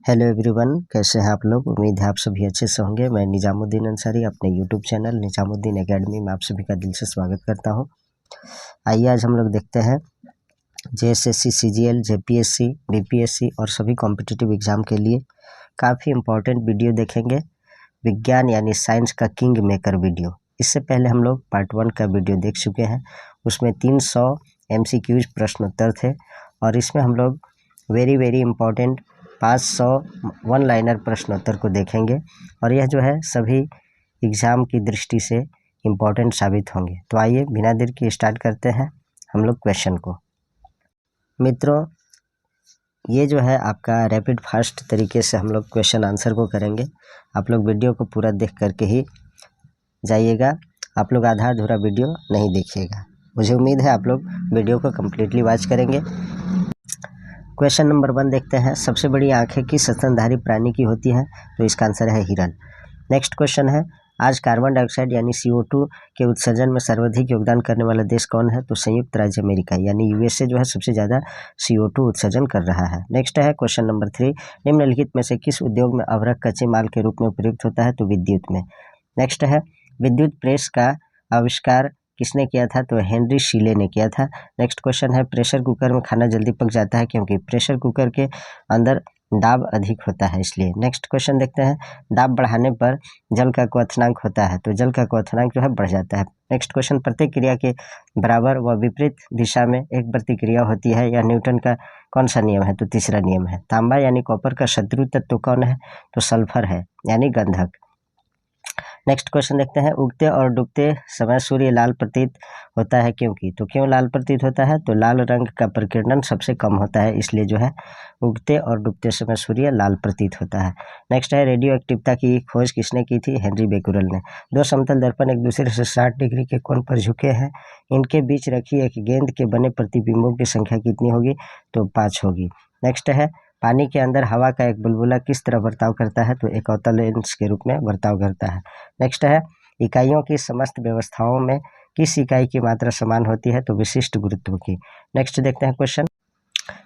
Hello everyone, कैसे हैं आप लोग। उम्मीद है आप सभी अच्छे से होंगे। मैं निजामुद्दीन अंसारी अपने यूट्यूब चैनल निजामुद्दीन एकेडमी में आप सभी का दिल से स्वागत करता हूं। आइए आज हम लोग देखते हैं जेएसएससी, सीजीएल, जेपीएससी, बीपीएससी और सभी कॉम्पिटिटिव एग्ज़ाम के लिए काफ़ी इम्पोर्टेंट वीडियो देखेंगे। विज्ञान यानी साइंस का किंग मेकर वीडियो। इससे पहले हम लोग पार्ट 1 का वीडियो देख चुके हैं। उसमें 300 MCQs प्रश्नोत्तर थे और इसमें हम लोग वेरी इम्पोर्टेंट 500 वन लाइनर प्रश्नोत्तर को देखेंगे और यह जो है सभी एग्ज़ाम की दृष्टि से इम्पोर्टेंट साबित होंगे। तो आइए बिना देर के स्टार्ट करते हैं हम लोग क्वेश्चन को। मित्रों, ये जो है आपका रैपिड फास्ट तरीके से हम लोग क्वेश्चन आंसर को करेंगे। आप लोग वीडियो को पूरा देख करके ही जाइएगा। आप लोग आधा अधूरा वीडियो नहीं देखिएगा। मुझे उम्मीद है आप लोग वीडियो को कम्प्लीटली वॉच करेंगे। क्वेश्चन नंबर 1 देखते हैं। सबसे बड़ी आंखें किस स्तनधारी प्राणी की होती हैं? तो इसका आंसर है हिरन। नेक्स्ट क्वेश्चन है, आज कार्बन डाइऑक्साइड यानी CO2 के उत्सर्जन में सर्वाधिक योगदान करने वाला देश कौन है? तो संयुक्त राज्य अमेरिका यानी USA जो है सबसे ज़्यादा CO2 उत्सर्जन कर रहा है। नेक्स्ट है क्वेश्चन नंबर 3, निम्नलिखित में से किस उद्योग में अभ्रक कच्चे माल के रूप में प्रयुक्त होता है? तो विद्युत में। नेक्स्ट है, विद्युत प्रेस का आविष्कार किसने किया था? तो हेनरी शीले ने किया था। नेक्स्ट क्वेश्चन है, प्रेशर कुकर में खाना जल्दी पक जाता है क्योंकि प्रेशर कुकर के अंदर दाब अधिक होता है इसलिए। नेक्स्ट क्वेश्चन देखते हैं, दाब बढ़ाने पर जल का क्वथनांक होता है तो जल का क्वथनांक जो है बढ़ जाता है। नेक्स्ट क्वेश्चन, प्रत्येक क्रिया के बराबर व विपरीत दिशा में एक प्रतिक्रिया होती है, यह न्यूटन का कौन सा नियम है? तो तीसरा नियम है। तांबा यानी कॉपर का शत्रु तत्व कौन है? तो सल्फर है यानी गंधक। नेक्स्ट क्वेश्चन देखते हैं, उगते और डूबते समय सूर्य लाल प्रतीत होता है क्योंकि? तो क्यों लाल प्रतीत होता है? तो लाल रंग का प्रकीर्णन सबसे कम होता है इसलिए जो है उगते और डूबते समय सूर्य लाल प्रतीत होता है। नेक्स्ट है, रेडियो एक्टिविटी की खोज किसने की थी? हेनरी बेक्यूरेल ने। दो समतल दर्पण एक दूसरे से 60 डिग्री के कोण पर झुके हैं, इनके बीच रखी एक गेंद के बने प्रतिबिंबों की संख्या कितनी होगी? तो 5 होगी। नेक्स्ट है, पानी के अंदर हवा का एक बुलबुला किस तरह बर्ताव करता है? तो एक अवतल लेंस के रूप में बर्ताव करता है। नेक्स्ट है, इकाइयों की समस्त व्यवस्थाओं में किस इकाई की मात्रा समान होती है? तो विशिष्ट गुरुत्व की। नेक्स्ट देखते हैं क्वेश्चन,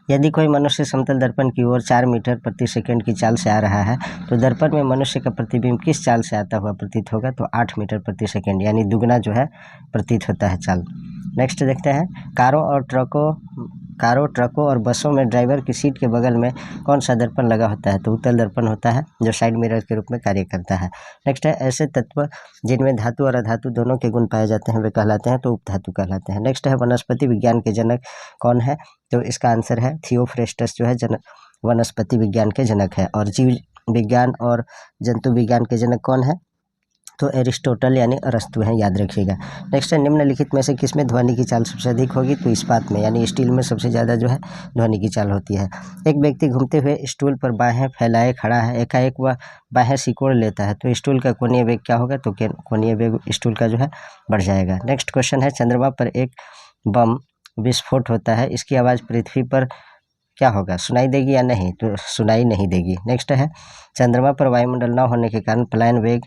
यदि कोई मनुष्य समतल दर्पण की ओर 4 मीटर प्रति सेकंड की चाल से आ रहा है तो दर्पण में मनुष्य का प्रतिबिंब किस चाल से आता हुआ प्रतीत होगा? तो 8 मीटर प्रति सेकंड यानी दुगना जो है प्रतीत होता है चाल। नेक्स्ट देखते हैं, कारों, ट्रकों और बसों में ड्राइवर की सीट के बगल में कौन सा दर्पण लगा होता है? तो उत्तल दर्पण होता है जो साइड मिरर के रूप में कार्य करता है। नेक्स्ट है, ऐसे तत्व जिनमें धातु और अधातु दोनों के गुण पाए जाते हैं वे कहलाते हैं तो उपधातु कहलाते हैं। नेक्स्ट है, वनस्पति विज्ञान के जनक कौन है? तो इसका आंसर है थियोफ्रेस्टस जो है वनस्पति विज्ञान के जनक है। और जीव विज्ञान और जंतु विज्ञान के जनक कौन है? तो एरिस्टोटल यानी अरस्तु हैं, याद रखिएगा। नेक्स्ट है, निम्नलिखित में से किसमें ध्वनि की चाल सबसे अधिक होगी? तो इस्पात में यानी स्टील में सबसे ज़्यादा जो है ध्वनि की चाल होती है। एक व्यक्ति घूमते हुए स्टूल पर बाहें फैलाए खड़ा है, एकाएक वह बाहें सिकोड़ लेता है तो स्टूल का कोणीय वेग क्या होगा? तो कोणीय वेग स्टूल का जो है बढ़ जाएगा। नेक्स्ट क्वेश्चन है, चंद्रमा पर एक बम विस्फोट होता है, इसकी आवाज़ पृथ्वी पर क्या होगा? सुनाई देगी या नहीं? तो सुनाई नहीं देगी। नेक्स्ट है, चंद्रमा पर वायुमंडल न होने के कारण पलायन वेग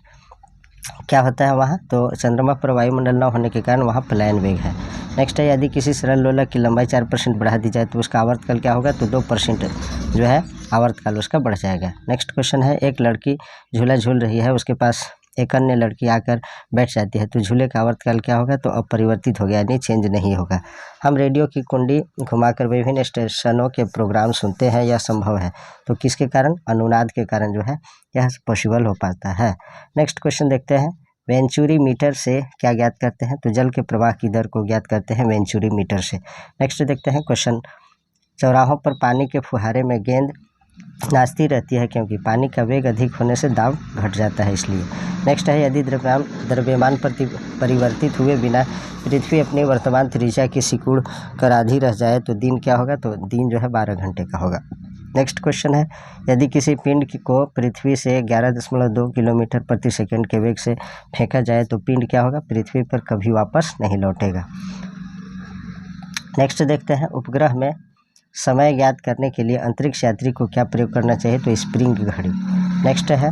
क्या होता है वहाँ? तो चंद्रमा पर वायुमंडल न होने के कारण वहाँ पलायन वेग है। नेक्स्ट है, यदि किसी सरल लोलक की लंबाई 4% बढ़ा दी जाए तो उसका आवर्तकाल क्या होगा? तो 2% जो है आवर्तकाल उसका बढ़ जाएगा। नेक्स्ट क्वेश्चन है, एक लड़की झूला झूल रही है, उसके पास एक अन्य लड़की आकर बैठ जाती है तो झूले का आवर्तकाल क्या होगा? तो अपरिवर्तित हो गया यानी चेंज नहीं होगा। हम रेडियो की कुंडी घुमाकर विभिन्न स्टेशनों के प्रोग्राम सुनते हैं, यह संभव है तो किसके कारण? अनुनाद के कारण जो है यह पॉसिबल हो पाता है। नेक्स्ट क्वेश्चन देखते हैं, वेंचुरी मीटर से क्या ज्ञात करते हैं? तो जल के प्रवाह की दर को ज्ञात करते हैं वेंचुरी मीटर से। नेक्स्ट देखते हैं क्वेश्चन, चौराहों पर पानी के फुहारे में गेंद नाचती रहती है क्योंकि पानी का वेग अधिक होने से दाब घट जाता है इसलिए। नेक्स्ट है, यदि द्रव्यमान परिवर्तित हुए बिना पृथ्वी अपनी वर्तमान त्रिज्या की सिकुड़ कर आधी रह जाए तो दिन क्या होगा? तो दिन जो है 12 घंटे का होगा। नेक्स्ट क्वेश्चन है, यदि किसी पिंड को पृथ्वी से 11.2 किलोमीटर प्रति सेकंड के वेग से फेंका जाए तो पिंड क्या होगा? पृथ्वी पर कभी वापस नहीं लौटेगा। नेक्स्ट देखते हैं, उपग्रह में समय ज्ञात करने के लिए अंतरिक्ष यात्री को क्या प्रयोग करना चाहिए? तो स्प्रिंग घड़ी। नेक्स्ट है,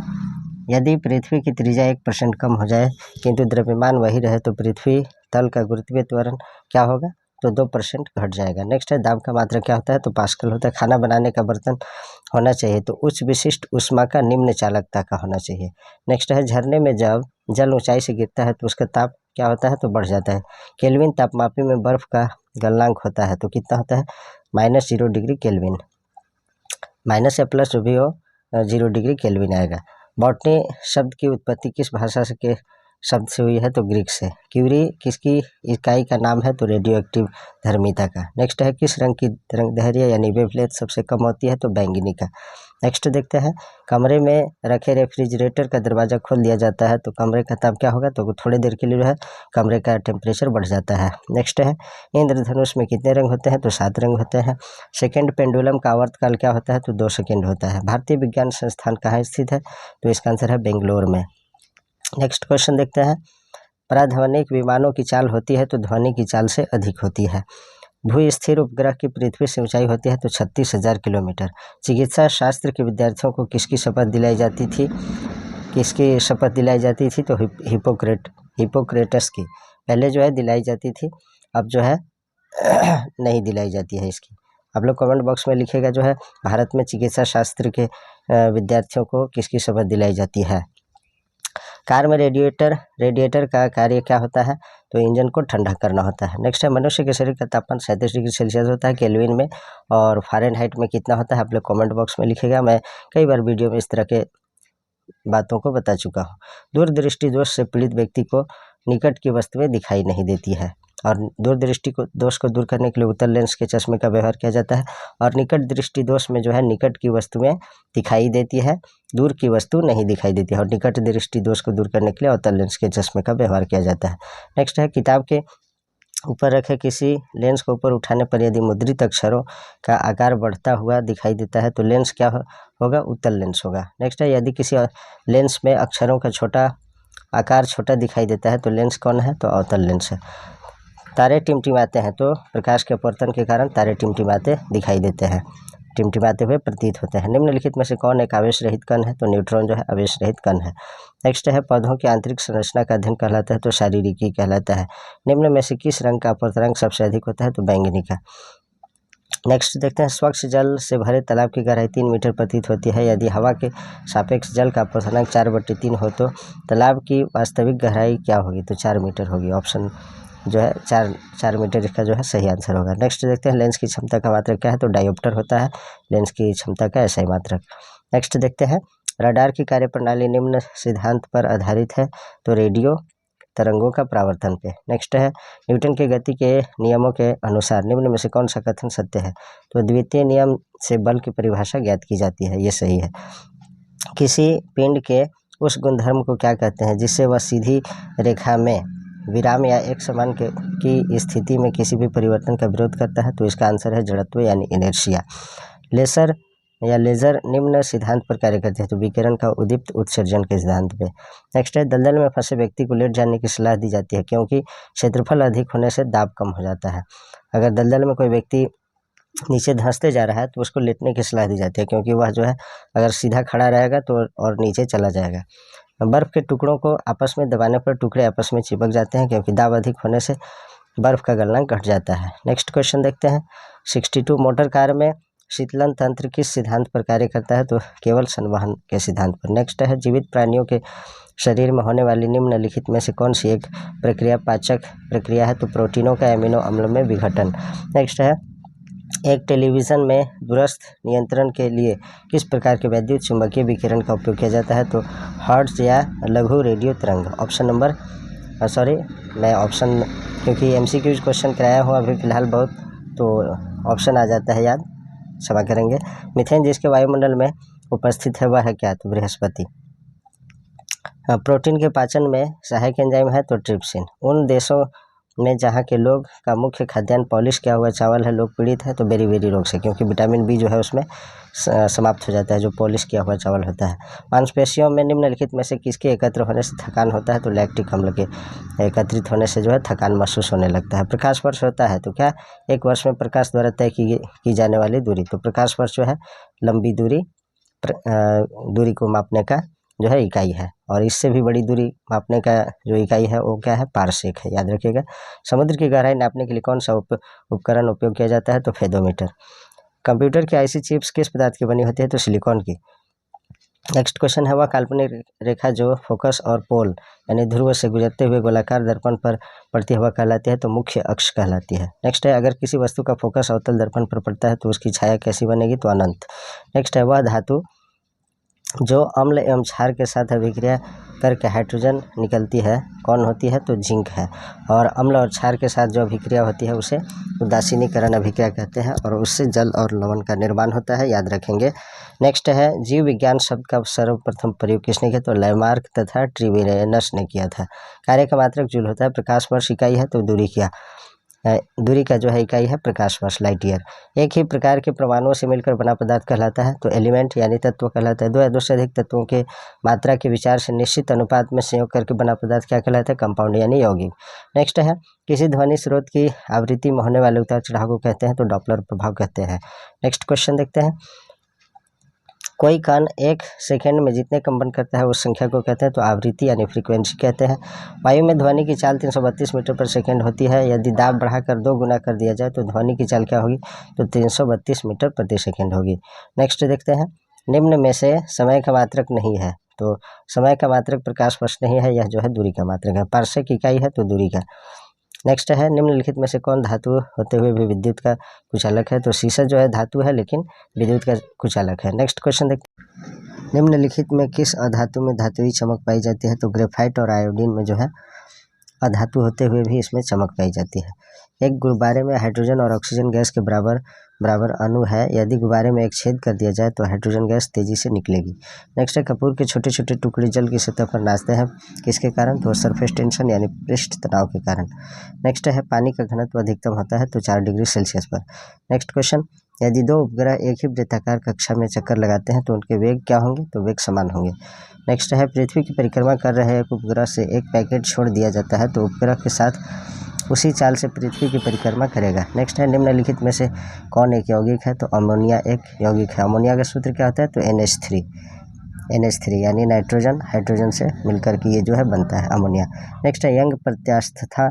यदि पृथ्वी की त्रिज्या 1% कम हो जाए किंतु द्रव्यमान वही रहे तो पृथ्वी तल का गुरुत्वीय त्वरण क्या होगा? तो 2% घट जाएगा। नेक्स्ट है दाब का मात्रक क्या होता है, तो पास्कल होता है। खाना बनाने का बर्तन होना चाहिए तो उच्च विशिष्ट ऊष्मा का निम्न चालकता का होना चाहिए। नेक्स्ट है झरने में जब जल ऊंचाई से गिरता है तो उसका ताप क्या होता है, तो बढ़ जाता है। केल्विन तापमापी में बर्फ का गलनांक होता है तो कितना होता है, -0 डिग्री केल्विन। माइनस या प्लस जो भी हो 0 डिग्री केल्विन आएगा। बॉटनी शब्द की उत्पत्ति किस भाषा से के शब्द से हुई है, तो ग्रीक से। क्यूरी किसकी इकाई का नाम है, तो रेडियो एक्टिव धर्मिता का। नेक्स्ट है किस रंग की तरंगदैर्घ्य यानी वेवलेंथ सबसे कम होती है, तो बैंगनी का। नेक्स्ट देखते हैं कमरे में रखे रेफ्रिजरेटर का दरवाज़ा खोल दिया जाता है तो कमरे का ताप क्या होगा, तो थोड़ी देर के लिए जो है कमरे का टेम्परेचर बढ़ जाता है। नेक्स्ट है इंद्रधनुष में कितने रंग होते हैं, तो 7 रंग होते हैं। सेकेंड पेंडुलम का आवर्तकाल क्या होता है, तो 2 सेकेंड होता है। भारतीय विज्ञान संस्थान कहाँ स्थित है, तो इसका आंसर है बेंगलोर में। नेक्स्ट क्वेश्चन देखते हैं पराध्वनिक विमानों की चाल होती है तो ध्वनि की चाल से अधिक होती है। भू स्थिर उपग्रह की पृथ्वी से ऊंचाई होती है तो 36,000 किलोमीटर। चिकित्सा शास्त्र के विद्यार्थियों को किसकी शपथ दिलाई जाती थी, तो हिपोक्रेटस की पहले जो है दिलाई जाती थी, अब जो है नहीं दिलाई जाती है इसकी। आप लोग कमेंट बॉक्स में लिखिएगा जो है भारत में चिकित्सा शास्त्र के विद्यार्थियों को किसकी शपथ दिलाई जाती है। कार में रेडिएटर का कार्य क्या होता है, तो इंजन को ठंडा करना होता है। नेक्स्ट है मनुष्य के शरीर का तापमान 37 डिग्री सेल्सियस होता है केल्विन में, और फ़ारेनहाइट में कितना होता है, आप लोग कमेंट बॉक्स में लिखिएगा। मैं कई बार वीडियो में इस तरह के बातों को बता चुका हूँ। दूरदृष्टि दोष से पीड़ित व्यक्ति को निकट की वस्तुएं दिखाई नहीं देती है, और दूरदृष्टि को दोष को दूर करने के लिए उत्तल लेंस के चश्मे का व्यवहार किया जाता है। और निकट दृष्टि दोष में जो है निकट की वस्तुएं दिखाई देती है, दूर की वस्तु नहीं दिखाई देती है, और निकट दृष्टि दोष को दूर करने के लिए उत्तल लेंस के चश्मे का व्यवहार किया जाता है। नेक्स्ट है किताब के ऊपर रखे किसी लेंस को ऊपर उठाने पर यदि मुद्रित अक्षरों का आकार बढ़ता हुआ दिखाई देता है तो लेंस क्या होगा, उत्तल लेंस होगा। नेक्स्ट है यदि किसी लेंस में अक्षरों का आकार छोटा दिखाई देता है तो लेंस कौन है, तो अवतल लेंस है। तारे टिमटिमाते हैं तो प्रकाश के अपवर्तन के कारण तारे टिमटिमाते दिखाई देते हैं, टिमटिमाते हुए प्रतीत होते हैं। निम्नलिखित में से कौन एक आवेश रहित कण है, तो न्यूट्रॉन जो है आवेश रहित कण है। नेक्स्ट है पौधों की आंतरिक संरचना का अध्ययन कहलाता है, तो शारीरिकी कहलाता है। निम्न में से किस रंग का अपवर्तनांक सबसे अधिक होता है, तो बैंगनी का। नेक्स्ट देखते हैं स्वच्छ जल से भरे तालाब की गहराई 3 मीटर प्रतीत होती है। यदि हवा के सापेक्ष जल का अपवर्तनांक 4/3 हो तो तालाब की वास्तविक गहराई क्या होगी, तो 4 मीटर होगी। ऑप्शन जो है 4 मीटर इसका जो है सही आंसर होगा। नेक्स्ट देखते हैं लेंस की क्षमता का मात्रक क्या है, तो डायोप्टर होता है लेंस की क्षमता का ऐसा ही मात्रक। नेक्स्ट देखते हैं रडार की कार्यप्रणाली निम्न सिद्धांत पर आधारित है, तो रेडियो तरंगों का परावर्तन पे। नेक्स्ट है न्यूटन के गति के नियमों के अनुसार निम्न में से कौन सा कथन सत्य है, तो द्वितीय नियम से बल की परिभाषा ज्ञात की जाती है, ये सही है। किसी पिंड के उस गुणधर्म को क्या कहते हैं जिससे वह सीधी रेखा में विराम या एक समान की स्थिति में किसी भी परिवर्तन का विरोध करता है, तो इसका आंसर है जड़त्व यानी इनर्शिया। लेजर निम्न सिद्धांत पर कार्य करते हैं, तो विकिरण का उद्दीप्त उत्सर्जन के सिद्धांत पे। नेक्स्ट है दलदल में फंसे व्यक्ति को लेट जाने की सलाह दी जाती है क्योंकि क्षेत्रफल अधिक होने से दाब कम हो जाता है। अगर दलदल में कोई व्यक्ति नीचे धंसते जा रहा है तो उसको लेटने की सलाह दी जाती है क्योंकि वह जो है अगर सीधा खड़ा रहेगा तो और नीचे चला जाएगा। बर्फ़ के टुकड़ों को आपस में दबाने पर टुकड़े आपस में चिपक जाते हैं क्योंकि दाब अधिक होने से बर्फ़ का गलनांक घट जाता है। नेक्स्ट क्वेश्चन देखते हैं 62 मोटर कार में शीतलन तंत्र किस सिद्धांत पर कार्य करता है, तो केवल संवहन के सिद्धांत पर। नेक्स्ट है जीवित प्राणियों के शरीर में होने वाली निम्नलिखित में से कौन सी एक प्रक्रिया पाचक प्रक्रिया है, तो प्रोटीनों का एमिनो अम्ल में विघटन। नेक्स्ट है एक टेलीविज़न में दूरस्थ नियंत्रण के लिए किस प्रकार के वैद्युत चुंबकीय विकिरण का उपयोग किया जाता है, तो हर्ट्ज या लघु रेडियो तरंग। ऑप्शन नंबर मैं ऑप्शन क्योंकि MCQ क्वेश्चन कराया हुआ अभी फ़िलहाल बहुत, तो ऑप्शन आ जाता है याद, क्षमा करेंगे। मीथेन जिसके वायुमंडल में उपस्थित है वह है क्या, तो बृहस्पति। प्रोटीन के पाचन में सहायक एंजाइम है, तो ट्रिप्सिन। उन देशों में जहाँ के लोग का मुख्य खाद्यान्न पॉलिश किया हुआ चावल है लोग पीड़ित है, तो बेरी रोग से, क्योंकि विटामिन B जो है उसमें समाप्त हो जाता है जो पॉलिश किया हुआ चावल होता है। मांसपेशियों में निम्नलिखित में से किसके एकत्र होने से थकान होता है, तो लैक्टिक अम्ल के एकत्रित होने से जो है थकान महसूस होने लगता है। प्रकाश वर्ष होता है तो क्या, एक वर्ष में प्रकाश द्वारा तय की जाने वाली दूरी, तो प्रकाश वर्ष जो है लंबी दूरी को मापने का जो है इकाई है, और इससे भी बड़ी दूरी मापने का जो इकाई है वो क्या है, पारसेक है, याद रखिएगा। समुद्र की गहराई नापने के लिए कौन सा उपकरण उपयोग किया जाता है, तो फेदोमीटर। कंप्यूटर की आईसी चिप्स किस पदार्थ की बनी होती है, तो सिलिकॉन की। नेक्स्ट क्वेश्चन है, वह काल्पनिक रेखा जो फोकस और पोल यानी ध्रुव से गुजरते हुए गोलाकार दर्पण पर पड़ती हुआ कहलाती है, तो मुख्य अक्ष कहलाती है। नेक्स्ट है, अगर किसी वस्तु का फोकस अवतल दर्पण पर पड़ता है तो उसकी छाया कैसी बनेगी, तो अनंत। नेक्स्ट है, वह धातु जो अम्ल एवं क्षार के साथ अभिक्रिया करके हाइड्रोजन निकलती है कौन होती है, तो जिंक है। और अम्ल और क्षार के साथ जो अभिक्रिया होती है उसे उदासीनीकरण अभिक्रिया कहते हैं, और उससे जल और लवण का निर्माण होता है, याद रखेंगे। नेक्स्ट है, जीव विज्ञान शब्द का सर्वप्रथम प्रयोग किसने किया, तो लैमार्क तथा ट्रिवेनस ने किया था। कार्य का मात्रक जूल होता है, प्रकाश वर्ष इकाई है, तो दूरी का जो है इकाई है प्रकाश वर्ष, लाइट ईयर। एक ही प्रकार के परमाणुओं से मिलकर बना पदार्थ कहलाता है, तो एलिमेंट यानी तत्व कहलाता है। दो या दो से अधिक तत्वों के मात्रा के विचार से निश्चित अनुपात में संयोग करके बना पदार्थ क्या कहलाता है, कंपाउंड यानी यौगिक। नेक्स्ट है, किसी ध्वनि स्रोत की आवृत्ति में होने वाले उतार चढ़ाव को कहते हैं, तो डॉपलर प्रभाव कहते हैं। नेक्स्ट क्वेश्चन देखते हैं, कोई कण 1 सेकेंड में जितने कंपन करता है उस संख्या को कहते हैं, तो आवृत्ति यानी फ्रीक्वेंसी कहते हैं। वायु में ध्वनि की चाल 332 मीटर पर सेकेंड होती है। यदि दाब बढ़ाकर 2 गुना कर दिया जाए तो ध्वनि की चाल क्या होगी, तो 332 मीटर प्रति सेकेंड होगी। नेक्स्ट देखते हैं, निम्न में से समय का मात्रक नहीं है, तो समय का मात्रक प्रकाश वर्ष नहीं है, यह जो है दूरी का मात्रक है। पारसेक इकाई है, तो दूरी का। नेक्स्ट है, निम्नलिखित में से कौन धातु होते हुए भी विद्युत का कुचालक है, तो शीशा जो है धातु है लेकिन विद्युत का कुचालक है। नेक्स्ट क्वेश्चन देखते हैं, निम्नलिखित में किस अधातु में धातुई चमक पाई जाती है, तो ग्रेफाइट और आयोडीन में जो है अधातु होते हुए भी इसमें चमक पाई जाती है। एक गुब्बारे में हाइड्रोजन और ऑक्सीजन गैस के बराबर अणु है। यदि गुब्बारे में एक छेद कर दिया जाए तो हाइड्रोजन गैस तेजी से निकलेगी। नेक्स्ट है, कपूर के छोटे छोटे टुकड़े जल की सतह पर नाचते हैं किसके कारण, तो सरफेस टेंशन यानी पृष्ठ तनाव के कारण। नेक्स्ट है, पानी का घनत्व अधिकतम होता है, तो 4 डिग्री सेल्सियस पर। नेक्स्ट क्वेश्चन, यदि 2 उपग्रह एक ही वृत्ताकार कक्षा में चक्कर लगाते हैं तो उनके वेग क्या होंगे, तो वेग समान होंगे। नेक्स्ट है, पृथ्वी की परिक्रमा कर रहे एक उपग्रह से एक पैकेट छोड़ दिया जाता है तो उपग्रह के साथ उसी चाल से पृथ्वी की परिक्रमा करेगा। नेक्स्ट है, निम्नलिखित में से कौन एक यौगिक है, तो अमोनिया एक यौगिक है। अमोनिया का सूत्र क्या होता है, तो NH3 यानी नाइट्रोजन हाइड्रोजन से मिलकर के ये जो है बनता है अमोनिया। नेक्स्ट है, यंग प्रत्यास्थता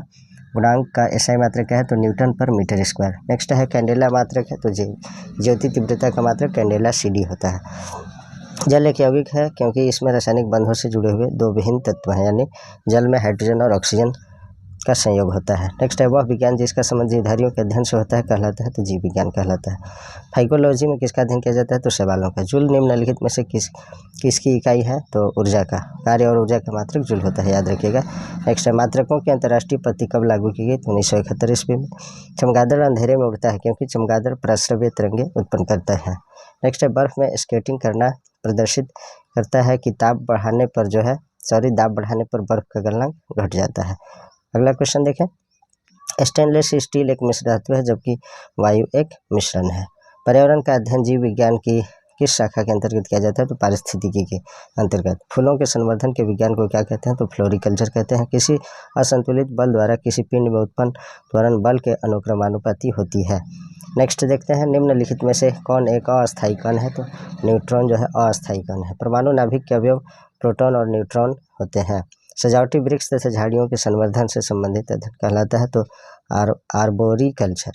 गुणांक का SI मात्रक क्या है, तो न्यूटन पर मीटर स्क्वायर। नेक्स्ट है, कैंडेला मात्रक है, तो ज्योति तीव्रता का मात्रक कैंडेला CD होता है। जल एक यौगिक है क्योंकि इसमें रासायनिक बंधों से जुड़े हुए 2 विभिन्न तत्व हैं, यानी जल में हाइड्रोजन और ऑक्सीजन का संयोग होता है। नेक्स्ट है, वह विज्ञान जिसका संबंध जीवधारियों के अध्ययन से होता है कहलाता है, तो जीव विज्ञान कहलाता है। फाइकोलॉजी में किसका अध्ययन किया जाता है, तो शैवालों का। जूल निम्नलिखित में से किसकी इकाई है, तो ऊर्जा का। कार्य और ऊर्जा का मात्रक जूल होता है, याद रखिएगा। नेक्स्ट है, मात्रकों की अंतर्राष्ट्रीय पत्ती कब लागू की गई, तो 1971 ईस्वी में। चमगादड़ अंधेरे में उड़ता है क्योंकि चमगादड़ पराश्रव्य तरंगे उत्पन्न करता है। नेक्स्ट है, बर्फ में स्केटिंग करना प्रदर्शित करता है कि दाब बढ़ाने पर बर्फ का गलनांक घट जाता है। अगला क्वेश्चन देखें, स्टेनलेस स्टील एक मिश्र धातु है जबकि वायु एक मिश्रण है। पर्यावरण का अध्ययन जीव विज्ञान की किस शाखा के अंतर्गत किया जाता है, तो पारिस्थितिकी के अंतर्गत। फूलों के संवर्धन के विज्ञान को क्या कहते हैं, तो फ्लोरिकल्चर कहते हैं। किसी असंतुलित बल द्वारा किसी पिंड में उत्पन्न त्वरण बल के अनुक्रमानुपाती होती है। नेक्स्ट देखते हैं, निम्नलिखित में से कौन एक अस्थायी कण है, तो न्यूट्रॉन जो है अस्थायी कण है। परमाणु नाभिक के अवयव प्रोटॉन और न्यूट्रॉन होते हैं। सजावटी वृक्ष तथा झाड़ियों के संवर्धन से संबंधित अध्ययन कहलाता है, तो आर्बोरिकल्चर।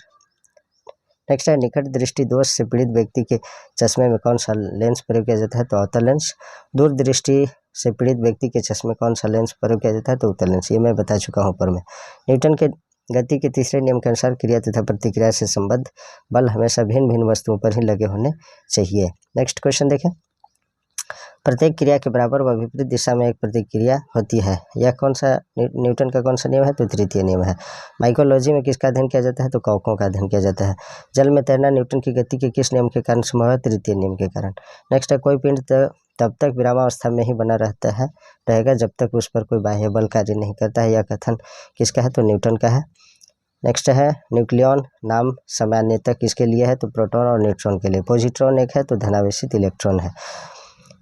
नेक्स्ट है, निकट दृष्टि दोष से पीड़ित व्यक्ति के चश्मे में कौन सा लेंस प्रयोग किया जाता है, तो अवतल लेंस। दूर दृष्टि से पीड़ित व्यक्ति के चश्मे कौन सा लेंस प्रयोग किया जाता है, तो उत्तल लेंस। ये मैं बता चुका हूँ ऊपर में। न्यूटन के गति के तीसरे नियम के अनुसार क्रिया तथा प्रतिक्रिया से संबद्ध बल हमेशा भिन्न भिन्न वस्तुओं पर ही लगे होने चाहिए। नेक्स्ट क्वेश्चन देखें, प्रत्येक क्रिया के बराबर व विपरीत दिशा में एक प्रतिक्रिया होती है। यह कौन सा न्यूटन का कौन सा नियम है, तो तृतीय नियम है। माइकोलॉजी में किसका अध्ययन किया जाता है, तो कवकों का अध्ययन किया जाता है। जल में तैरना न्यूटन की गति के किस नियम के कारण संभव है, तृतीय नियम के कारण। नेक्स्ट है, कोई पिंड तब तक विरामावस्था में ही बना रहेगा जब तक उस पर कोई बाह्य बल कार्य नहीं करता है। यह कथन किसका है, तो न्यूटन का है। नेक्स्ट है, न्यूक्लियॉन नाम सामान्यतः किसके लिए है, तो प्रोटॉन और न्यूट्रॉन के लिए। पॉजिट्रॉन एक है, तो धनावेशित इलेक्ट्रॉन है।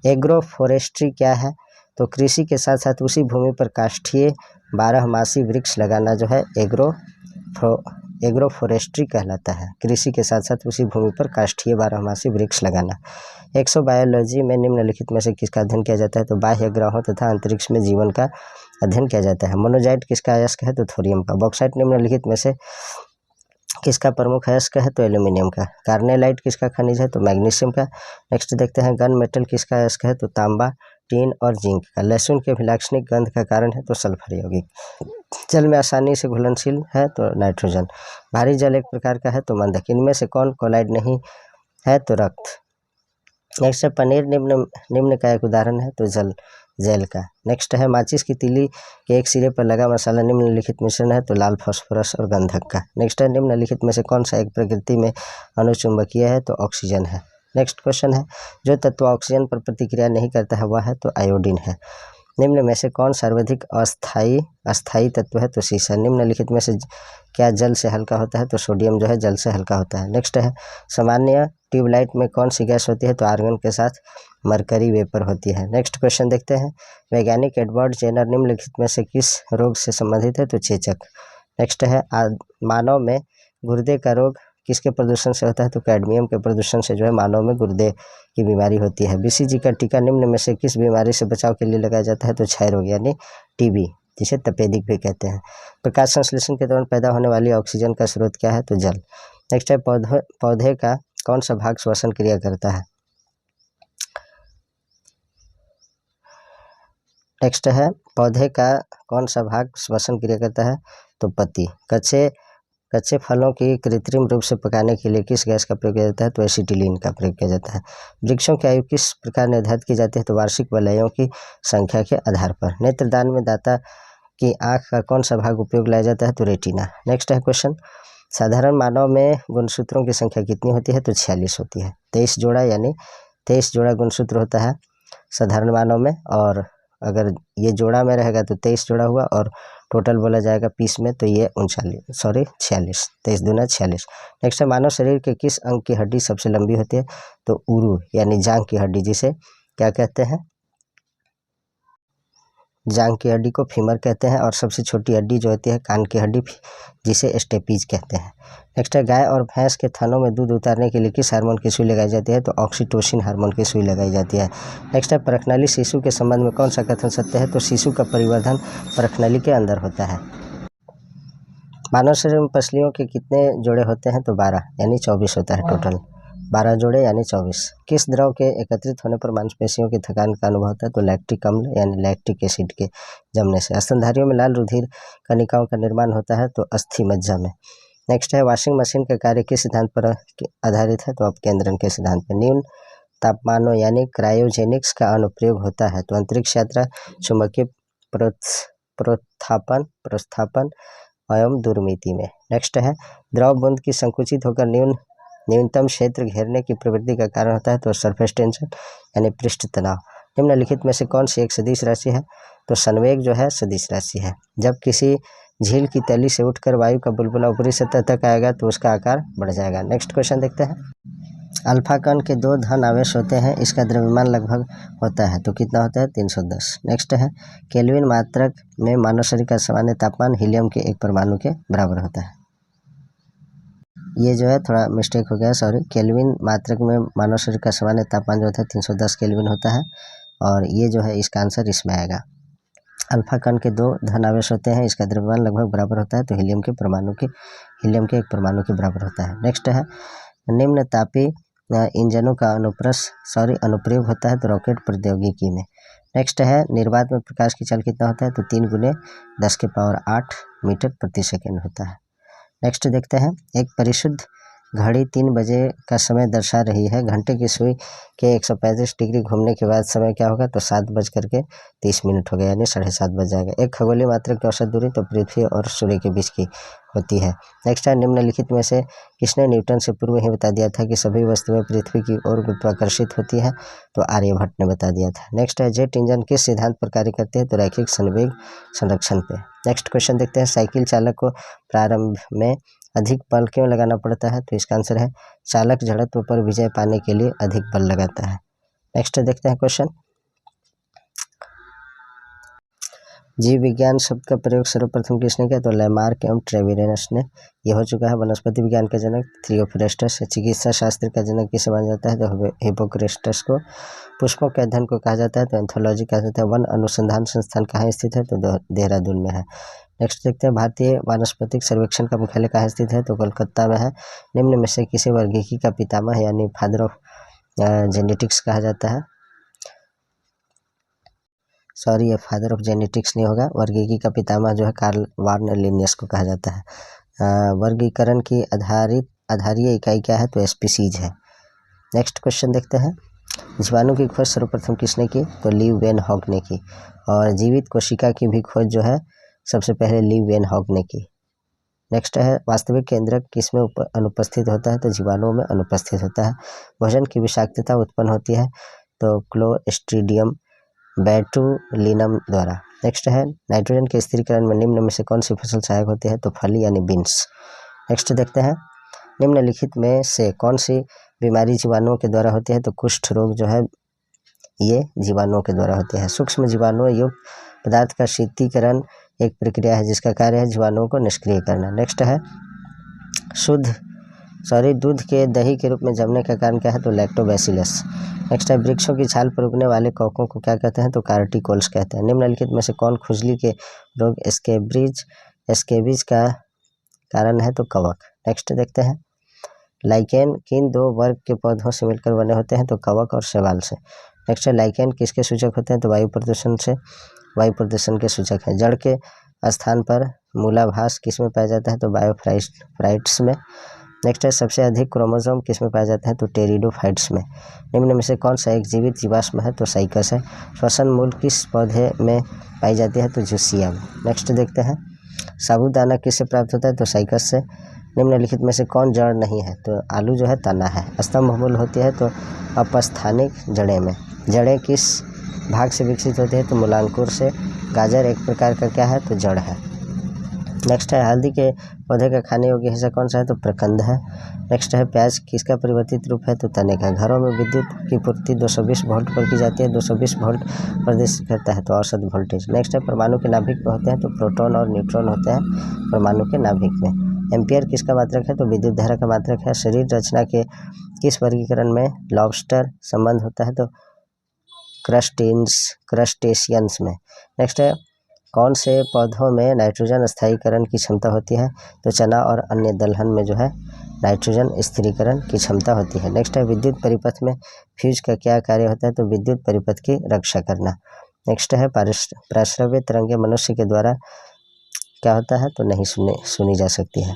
एग्रो फॉरेस्ट्री क्या है, तो कृषि के साथ साथ उसी भूमि पर काष्ठीय 12 मासी वृक्ष लगाना जो है एग्रो एग्रोफोरेस्ट्री कहलाता है। कृषि के साथ साथ उसी भूमि पर काष्ठीय बारहमासी वृक्ष लगाना। एक्सोबायोलॉजी में निम्नलिखित में से किसका अध्ययन किया जाता है? तो बाह्य ग्रहों तथा अंतरिक्ष में जीवन का अध्ययन किया जाता है। मोनोजाइट किसका अयस्क है? तो थोरियम का। बॉक्साइट निम्नलिखित में से किसका प्रमुख अयस्क है? तो एल्यूमिनियम का। कार्नेलाइट किसका खनिज है? तो मैग्नीशियम का। नेक्स्ट देखते हैं गन मेटल किसका अयस्क है? तो तांबा, टीन और जिंक का। लहसुन के अभिलाक्षणिक गंध का कारण है? तो सल्फर यौगिक। जल में आसानी से घुलनशील है? तो नाइट्रोजन। भारी जल एक प्रकार का है? तो मंदक। इनमें से कौन कोलाइड नहीं है? तो रक्त। नेक्स्ट है पनीर निम्न का एक उदाहरण है? तो जेल का। नेक्स्ट है माचिस की तीली के एक सिरे पर लगा मसाला निम्नलिखित मिश्रण है? तो लाल फास्फोरस और गंधक का। नेक्स्ट है निम्नलिखित में से कौन सा एक प्रकृति में अनुचुंबकीय है? तो ऑक्सीजन है। नेक्स्ट क्वेश्चन है जो तत्व ऑक्सीजन पर प्रतिक्रिया नहीं करता है वह है? तो आयोडीन है। निम्न में से कौन सर्वाधिक अस्थायी तत्व है? तो सीसा। निम्नलिखित में से क्या जल से हल्का होता है? तो सोडियम जो है जल से हल्का होता है। नेक्स्ट है सामान्य ट्यूबलाइट में कौन सी गैस होती है? तो आर्गन के साथ मरकरी वेपर होती है। नेक्स्ट क्वेश्चन देखते हैं वैज्ञानिक एडवर्ड जेनर निम्नलिखित में से किस रोग से संबंधित है? तो चेचक। नेक्स्ट है मानव में गुर्दे का रोग किसके प्रदूषण से होता है? तो कैडमियम के प्रदूषण से जो है मानव में गुर्दे की बीमारी होती है। बीसीजी का टीका निम्न में से किस बीमारी से बचाव के लिए लगाया जाता है? तो क्षय रोग यानी टीबी, जिसे तपेदिक भी कहते हैं। प्रकाश संश्लेषण के दौरान पैदा होने वाली ऑक्सीजन का स्रोत क्या है? तो जल। नेक्स्ट है पौधे का कौन सा भाग श्वसन क्रिया करता है? नेक्स्ट है पौधे का कौन सा भाग श्वसन क्रिया करता है? तो पत्ती। कच्चे फलों की कृत्रिम रूप से पकाने के लिए किस गैस का प्रयोग किया जाता है? तो एसिटिलीन का प्रयोग किया जाता है। वृक्षों की आयु किस प्रकार निर्धारित की जाती है? तो वार्षिक वलयों की संख्या के आधार पर। नेत्रदान में दाता की आंख का कौन सा भाग उपयोग लाया जाता है? तो रेटिना। नेक्स्ट है क्वेश्चन साधारण मानव में गुणसूत्रों की संख्या कितनी होती है? तो 46 होती है। 23 जोड़ा यानी 23 जोड़ा गुणसूत्र होता है साधारण मानव में, और अगर ये जोड़ा में रहेगा तो 23 जोड़ा हुआ, और टोटल बोला जाएगा पीस में तो ये 46। 23 दूना 46। नेक्स्ट है मानव शरीर के किस अंग की हड्डी सबसे लंबी होती है? तो उरु यानी जांघ की हड्डी, जिसे क्या कहते हैं? जांघ की हड्डी को फीमर कहते हैं। और सबसे छोटी हड्डी जो होती है कान की हड्डी, जिसे स्टेपीज कहते हैं। नेक्स्ट है गाय और भैंस के थनों में दूध उतारने के लिए किस हार्मोन की सुई लगाई जाती है? तो ऑक्सीटोसिन हार्मोन की सुई लगाई जाती है। नेक्स्ट है परखनली शिशु के संबंध में कौन सा कथन सत्य है? तो शिशु का परिवर्धन परखनली के अंदर होता है। मानव शरीर में पसलियों के कितने जोड़े होते हैं? तो 12 यानी 24 होता है टोटल। 12 जोड़े यानी 24। किस द्रव के एकत्रित होने पर मांसपेशियों की थकान का अनुभव होता है? तो लैक्टिक अम्ल यानी लैक्टिक एसिड के जमने से। स्तनधारियों में लाल रुधिर कणिकाओं का निर्माण होता है? तो अस्थि मज्जा में। नेक्स्ट है वॉशिंग मशीन का कार्य किस सिद्धांत पर आधारित है? तो अपकेंद्रन के सिद्धांत पर। न्यून तापमानों यानी क्रायोजेनिक्स का अनुप्रयोग होता है? तो अंतरिक्ष यात्रा, चुंबकीय प्रोत्थापन एवं दूरमिति में। नेक्स्ट है द्रव बूंद की संकुचित होकर न्यूनतम क्षेत्र घेरने की प्रवृत्ति का कारण होता है? तो सरफेस टेंशन यानी पृष्ठ तनाव। निम्नलिखित में से कौन सी एक सदिश राशि है? तो संवेग जो है सदिश राशि है। जब किसी झील की तली से उठकर वायु का बुलबुला ऊपरी सतह तक आएगा तो उसका आकार बढ़ जाएगा। नेक्स्ट क्वेश्चन देखते हैं अल्फा कण के 2 धन आवेश होते हैं, इसका द्रव्यमान लगभग होता है? तो कितना होता है? 310। नेक्स्ट है केल्विन मात्रक में मानव शरीर का सामान्य तापमान हीलियम के एक परमाणु के बराबर होता है। ये जो है थोड़ा मिस्टेक हो गया, सॉरी। केल्विन मात्रक में मानव शरीर का सामान्य तापमान जो होता है 310 केल्विन होता है, और ये जो है इसका आंसर इसमें आएगा। अल्फा कण के 2 धन आवेश होते हैं, इसका द्रव्यमान लगभग बराबर होता है, तो हीलियम के एक परमाणु के बराबर होता है। नेक्स्ट है निम्न तापी इंजनों का अनुप्रयोग होता है? तो रॉकेट प्रौद्योगिकी में। नेक्स्ट है निर्वात में प्रकाश की चाल कितना होता है? तो 3 × 10⁸ मीटर प्रति सेकेंड होता है। नेक्स्ट देखते हैं एक परिशुद्ध घड़ी 3 बजे का समय दर्शा रही है। घंटे की सुई के 135 डिग्री घूमने के बाद समय क्या होगा? तो 7:30 हो गया, यानी 7:30 बज जाएगा। एक खगोलीय मात्रक की औसत दूरी तो पृथ्वी और सूर्य के बीच की होती है। नेक्स्ट है निम्नलिखित में से किसने न्यूटन से पूर्व ही बता दिया था कि सभी वस्तुएं पृथ्वी की ओर गुरुत्वाकर्षित होती है? तो आर्यभट्ट ने बता दिया था। नेक्स्ट है जेट इंजन किस सिद्धांत पर कार्य करते हैं? तो रैखिक संवेग संरक्षण पे। नेक्स्ट क्वेश्चन देखते हैं साइकिल चालक को प्रारंभ में अधिक बल क्यों लगाना पड़ता है? तो इसका आंसर है चालक जड़त्व पर विजय पाने के लिए अधिक बल लगाता है। नेक्स्ट देखते हैं क्वेश्चन जीव विज्ञान शब्द का प्रयोग सर्वप्रथम किसने किया? तो लैमार्क एवं ट्रेविरेनस ने। ये हो चुका है। वनस्पति विज्ञान का जनक थियोफ्रेस्टस है। चिकित्सा शास्त्र का जनक किसे माना जाता है? तो हिप्पोक्रेटस को। पुष्पों के अध्ययन को कहा जाता है? तो एंथोलॉजी कहा जाता है। वन अनुसंधान संस्थान कहाँ स्थित है? तो देहरादून में है। नेक्स्ट देखते हैं, भारतीय वानस्पतिक सर्वेक्षण का मुख्यालय कहाँ स्थित है? तो कोलकाता में है। निम्न में से किसे वर्गीकी का पितामह यानी फादर ऑफ जेनेटिक्स कहा जाता है? सॉरी, ये फादर ऑफ जेनेटिक्स नहीं होगा। वर्गीकी का पितामह जो है कार्ल वार्नर लिनियस को कहा जाता है। वर्गीकरण की आधारीय इकाई क्या है? तो स्पीसीज है। नेक्स्ट क्वेश्चन देखते हैं, जीवाणु की खोज सर्वप्रथम किसने की? तो लीव वेन हॉग ने की। और जीवित कोशिका की भी खोज जो है सबसे पहले लीव वेन हॉग ने की। नेक्स्ट है, वास्तविक केंद्रक किसमें अनुपस्थित होता है? तो जीवाणुओं में अनुपस्थित होता है। भोजन की विषाक्तता उत्पन्न होती है तो क्लोस्ट्रीडियम बैटुलिनम द्वारा। नेक्स्ट है, नाइट्रोजन के स्थिरीकरण में निम्न में से कौन सी फसल सहायक होती है? तो फली यानी बीन्स। नेक्स्ट देखते हैं, निम्नलिखित में से कौन सी बीमारी जीवाणुओं के द्वारा होती है? तो कुष्ठ रोग जो है ये जीवाणुओं के द्वारा होती है। सूक्ष्म जीवाणुओं युक्त पदार्थ का शीतलीकरण एक प्रक्रिया है जिसका कार्य है जीवाणुओं को निष्क्रिय करना। नेक्स्ट है, दूध के दही के रूप में जमने का कारण क्या है? तो लैक्टोबैसिलस। नेक्स्ट है, वृक्षों की छाल पर उगने वाले कवकों को क्या कहते हैं? तो कार्टिकोल्स कहते हैं। निम्नलिखित में से कौन खुजली के रोग स्केबीज का कारण है? तो कवक। नेक्स्ट देखते हैं, लाइकेन किन दो वर्ग के पौधों से मिलकर बने होते हैं? तो कवक और शैवाल से। नेक्स्ट है, लाइकेन किसके सूचक होते हैं? तो वायु प्रदूषण के सूचक हैं। जड़ के स्थान पर मूलाभास किस में पाया जाता है? तो बायोफ्राइट्स में। नेक्स्ट है, सबसे अधिक क्रोमोसोम किस में पाया जाता है? तो टेरिडोफाइट्स में। निम्न में से कौन सा एक जीवित जीवाश्म है? तो साइकस है। श्वसन मूल किस पौधे में पाई जाती है? तो जूसिया में। नेक्स्ट देखते हैं, साबूदाना किससे प्राप्त होता है? तो साइकस से। निम्नलिखित में से कौन जड़ नहीं है? तो आलू जो है तना है। स्तंभ मूल होती है तो अपस्थानिक जड़ें में। जड़ें किस भाग से विकसित होती है? तो मूलांकुर से। गाजर एक प्रकार का क्या है? तो जड़ है। नेक्स्ट है, हल्दी के पौधे का खाने योग्य हिस्सा कौन सा है? तो प्रकंद है। नेक्स्ट है, प्याज किसका परिवर्तित रूप है? तो तने का। घरों में विद्युत की पूर्ति 220 वोल्ट पर की जाती है। 220 वोल्ट प्रदर्शित करता है तो औसत वोल्टेज। नेक्स्ट है, परमाणु के नाभिक में होते हैं तो प्रोटॉन और न्यूट्रॉन होते हैं परमाणु के नाभिक में। एम्पियर किसका मात्रक है? तो विद्युत धारा का मात्रक है। शरीर रचना के किस वर्गीकरण में लॉबस्टर संबंध होता है? तो क्रस्टेशियंस में। नेक्स्ट है, कौन से पौधों में नाइट्रोजन स्थायीकरण की क्षमता होती है? तो चना और अन्य दलहन में जो है नाइट्रोजन स्थिरीकरण की क्षमता होती है। नेक्स्ट है, विद्युत परिपथ में फ्यूज का क्या कार्य होता है? तो विद्युत परिपथ की रक्षा करना। नेक्स्ट है, प्राश्रव्य तरंगें मनुष्य के द्वारा क्या होता है? तो नहीं सुनी जा सकती है।